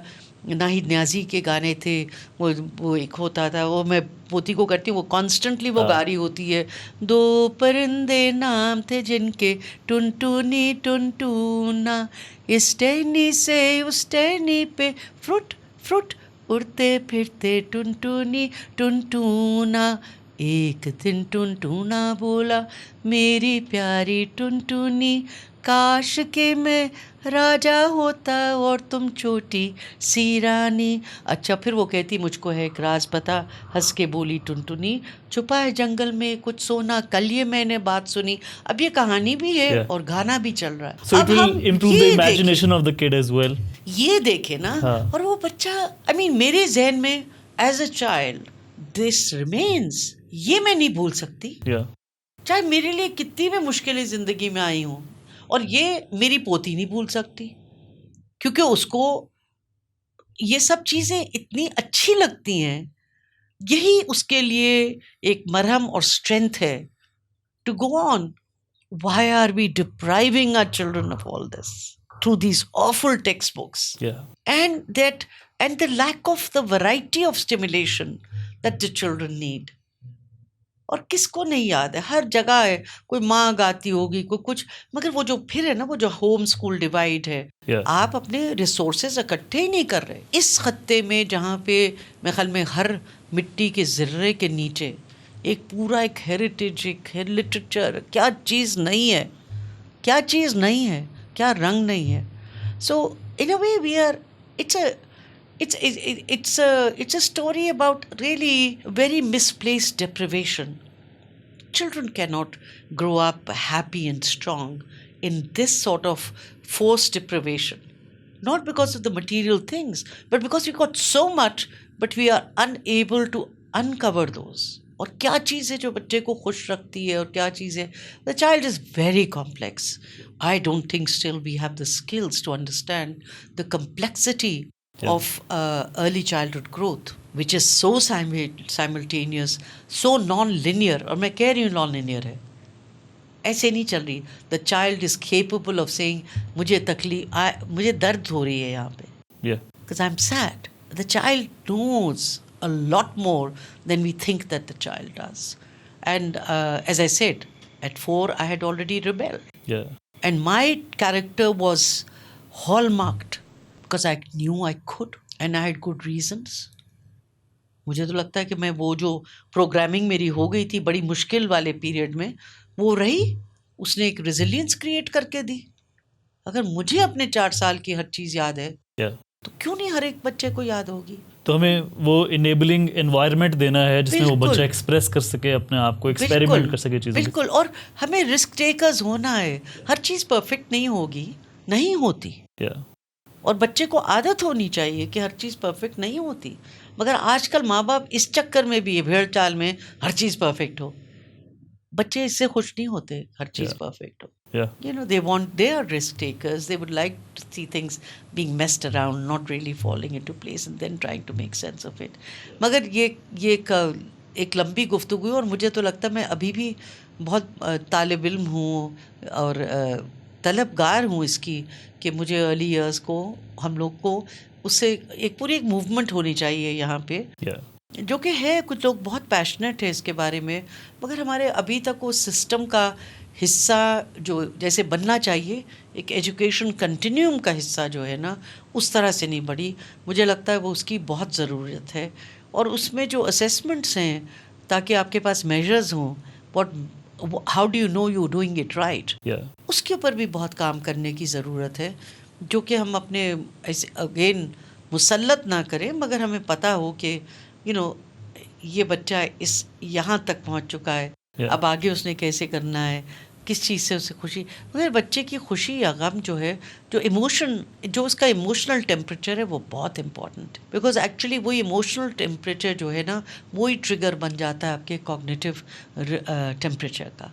ناہید نیازی کے گانے تھے, وہ ایک ہوتا تھا, وہ میں پوتی کو کرتی ہوں, وہ کانسٹنٹلی وہ گا رہی ہوتی ہے, دو پرندے نام تھے جن کے ٹنٹونی ٹنٹونا, اس ٹہنی سے اس ٹہنی پہ فروٹ فروٹ اڑتے پھرتے ٹنٹونی ٹنٹونا, ایک دن ٹنٹونا بولا میری پیاری ٹنٹونی, کاش کہ میں راجا ہوتا اور تم چھوٹی سی رانی. اچھا پھر وہ کہتی مجھ کو ہے ایک راز پتا, ہنس کے بولی ٹنٹنی, چھپا ہے جنگل میں کچھ سونا, کل یہ میں نے بات سنی. اب یہ کہانی بھی ہے اور گانا بھی چل رہا ہے. So it will improve the imagination of the kid as well. یہ دیکھے نا, اور وہ بچہ میرے ذہن میں as a child this remains, یہ میں نہیں بھول سکتی, چاہے میرے لیے کتنی بھی مشکلیں زندگی میں آئی ہوں. اور یہ میری پوتی نہیں بھول سکتی, کیونکہ اس کو یہ سب چیزیں اتنی اچھی لگتی ہیں. یہی اس کے لیے ایک مرہم اور اسٹرینتھ ہے to go on. Why are we depriving our children of all this through these awful textbooks and the lack of the variety of stimulation that the children need. اور کس کو نہیں یاد ہے, ہر جگہ ہے, کوئی ماں گاتی ہوگی, کوئی کچھ, مگر وہ جو پھر ہے نا وہ جو ہوم اسکول ڈیوائڈ ہے, آپ اپنے ریسورسز اکٹھے ہی نہیں کر رہے. اس خطے میں جہاں پہ میرے خیال میں ہر مٹی کے ذرے کے نیچے ایک پورا ایک ہیریٹیج, ایک لٹریچر, کیا چیز نہیں ہے, کیا چیز نہیں ہے, کیا رنگ نہیں ہے. So in a way we are, it's a story about really very misplaced deprivation. Children cannot grow up happy and strong in this sort of forced deprivation, not because of the material things, but because we got so much but we are unable to uncover those. اور کیا چیز ہے جو بچے کو خوش رکھتی ہے اور کیا چیز ہے. The child is very complex. I don't think still we have the skills to understand the complexity of early childhood growth, which is so simultaneous, so non-linear. اور میں کہہ رہی ہوں non-linear ہے, ایسے نہیں چل رہی. The child is capable of saying مجھے تکلیف, مجھے درد ہو رہی ہے یہاں پہ, because I'm sad. The child knows a lot more than we think that the child does. And as I said, at 4 I had already rebelled. And my character was hallmarked because I knew I could and I had good reasons. مجھے تو لگتا ہے کہ میں وہ جو programming میری ہو گئی تھی بڑی مشکل والے پیریڈ میں, وہ رہی, اس نے ایک ریزیلینس کریٹ کر کے دی. اگر مجھے اپنے 4 سال کی ہر چیز یاد ہے تو کیوں نہیں ہر ایک بچے کو یاد ہوگی. تو ہمیں وہ انیبلنگ انوائرمنٹ دینا ہے جس میں وہ بچہ ایکسپریس کر سکے اپنے آپ کو, ایکسپیریمنٹ کر سکے چیزیں. بالکل, اور ہمیں رسک ٹیکرز ہونا ہے. ہر چیز پرفیکٹ نہیں ہوگی, نہیں ہوتی, اور بچے کو عادت ہونی چاہیے کہ ہر چیز پرفیکٹ نہیں ہوتی. مگر آج کل ماں باپ اس چکر میں بھی بھیڑ چال میں ہر چیز پرفیکٹ ہو, بچے اس سے خوش نہیں ہوتے ہر چیز perfect who. You know, they are risk takers. They would like to see things being messed around, not really falling into place and then trying to make sense of it. مگر یہ ایک لمبی گفتگو ہے, اور مجھے تو لگتا ہے میں ابھی بھی بہت طالب علم ہوں اور طلبگار ہوں اس کی, کہ مجھے ارلی ایئرس کو ہم لوگ کو اس سے ایک پوری موومنٹ ہونی چاہیے یہاں پہ, جو کہ ہے. کچھ لوگ بہت پیشنیٹ ہیں اس کے بارے میں, مگر ہمارے ابھی تک وہ سسٹم کا حصہ جو جیسے بننا چاہیے, ایک ایجوکیشن کنٹینیوم کا حصہ جو ہے نا, اس طرح سے نہیں بڑھی. مجھے لگتا ہے وہ اس کی بہت ضرورت ہے. اور اس میں جو اسیسمنٹس ہیں تاکہ آپ کے پاس میجرز ہوں, how do you know you doing it right, اس کے اوپر بھی بہت کام کرنے کی ضرورت ہے, جو کہ ہم اپنے ایسے اگین مسلط نہ کریں, مگر ہمیں پتہ ہو کہ یہ بچہ یہاں تک پہنچ چکا ہے, اب آگے اس نے کیسے کرنا ہے, کس چیز سے اسے خوشی. مگر بچے کی خوشی یا غم جو ہے, جو ایموشن, جو اس کا ایموشنل ٹیمپریچر ہے, وہ بہت امپورٹنٹ ہے. بیکاز ایکچولی وہی ایموشنل ٹیمپریچر جو ہے نا, وہی ٹریگر بن جاتا ہے آپ کے کوگنیٹیو ٹیمپریچر کا.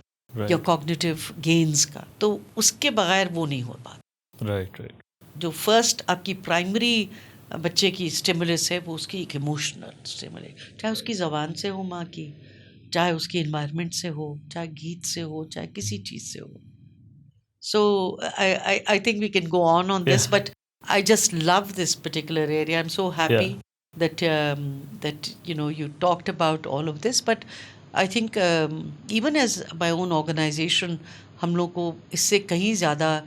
یا کوگنیٹیو گینز کا, تو اس کے بغیر وہ نہیں ہو پاتا. Right right. جو فرسٹ آپ کی پرائمری بچے کی اسٹیمولس ہے وہ اس کی ایک ایموشنل اسٹیمولس, چاہے اس کی زبان سے ہو ماں کی, چاہے اس کی انوائرمنٹ سے ہو, چاہے گیت سے ہو, چاہے کسی چیز سے ہو. سو I think we can go on this, but I just love this particular area. I'm so happy that you talked about all of this. But I think even as my own organization, ہم لوگ کو اس سے کہیں زیادہ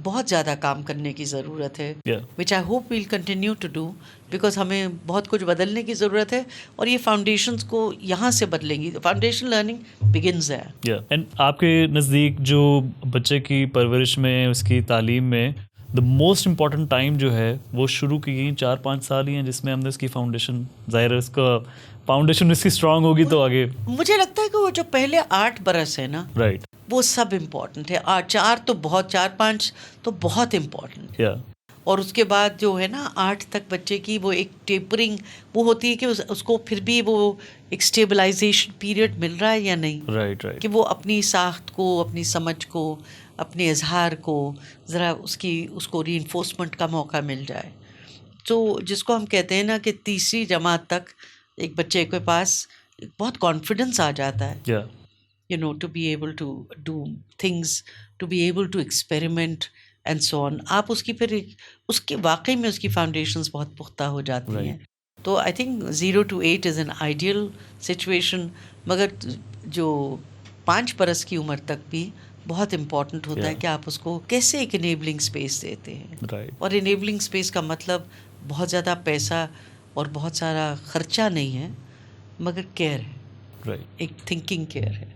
بہت زیادہ کام کرنے کی ضرورت ہے, which I hope we'll continue to do, because ہمیں بہت کچھ بدلنے کی ضرورت ہے, اور یہ فاؤنڈیشنز کو یہاں سے بدلیں گی. فاؤنڈیشن لرننگ بگنز ہے. اینڈ آپ کے نزدیک جو بچے کی پرورش میں, اس کی تعلیم میں دا موسٹ امپورٹنٹ ٹائم جو ہے وہ شروع کی گئی 4-5 سال ہی ہیں, جس میں ہم نے اس کی فاؤنڈیشن, ظاہر ہے اس کا فاؤنڈیشن اس کی اسٹرانگ ہوگی تو آگے. مجھے لگتا ہے کہ وہ جو پہلے 8 برس ہے نا, رائٹ, وہ سب امپورٹنٹ ہے. 4 تو بہت, 4-5 تو بہت امپورٹنٹ. اور اس کے بعد جو ہے نا 8 تک بچے کی وہ ایک ٹیپرنگ وہ ہوتی ہے کہ اس کو پھر بھی وہ ایک اسٹیبلائزیشن پیریڈ مل رہا ہے یا نہیں. Right right. کہ وہ اپنی ساخت کو, اپنی سمجھ کو, اپنے اظہار کو ذرا اس کو ری انفورسمنٹ کا موقع مل جائے. تو جس کو ہم کہتے ہیں نا کہ تیسری جماعت تک ایک بچے کے پاس بہت کانفیڈنس آ جاتا ہے. to be able to do things, to be able to experiment and so on. آپ اس کی پھر اس کے واقعی میں اس کی فاؤنڈیشنز بہت پختہ ہو جاتی ہیں. تو I think 0 to 8 is an ideal situation. مگر جو 5 برس کی عمر تک بھی بہت امپورٹنٹ ہوتا ہے کہ آپ اس کو کیسے ایک انیبلنگ اسپیس دیتے ہیں. اور انیبلنگ اسپیس کا مطلب بہت زیادہ پیسہ اور بہت سارا خرچہ نہیں ہے, مگر کیئر ہے, ایک تھنکنگ کیئر ہے.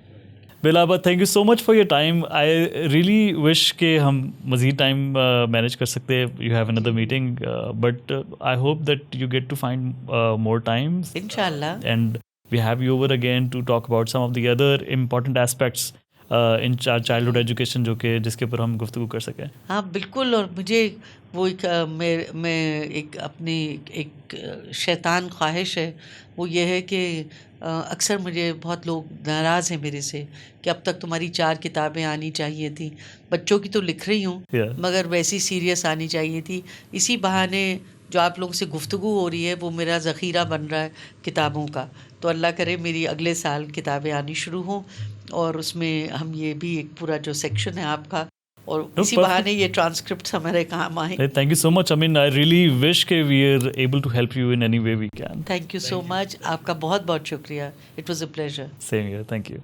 بلابا, thank you so much for your time. I really wish کہ ہم مزید ٹائم مینیج کر سکتے. You have another meeting, but I hope that you get to find more time انشاءاللہ, and we have you over again to talk about some of the other important aspects in childhood education, جو کہ جس کے اوپر ہم گفتگو کر سکیں. ہاں بالکل. اور مجھے وہ میں ایک اپنی ایک شیطان خواہش ہے, وہ یہ ہے کہ اکثر مجھے بہت لوگ ناراض ہیں میرے سے کہ اب تک تمہاری 4 کتابیں آنی چاہیے تھیں. بچوں کی تو لکھ رہی ہوں, مگر ویسی سیریس آنی چاہیے تھی. اسی بہانے جو آپ لوگوں سے گفتگو ہو رہی ہے وہ میرا ذخیرہ بن رہا ہے کتابوں کا. تو اللہ کرے میری اگلے سال کتابیں آنی شروع ہوں, اور اس میں ہم یہ بھی ایک پورا جو سیکشن ہے آپ کا, اور اسی بہانے یہ ٹرانسکرپٹس ہمارے کام آئیں. Thank you so much. I mean I really wish کہ we are able to help you in any way we can. Thank you so much. آپ کا بہت بہت شکریہ. It was a pleasure. Same here. Thank you.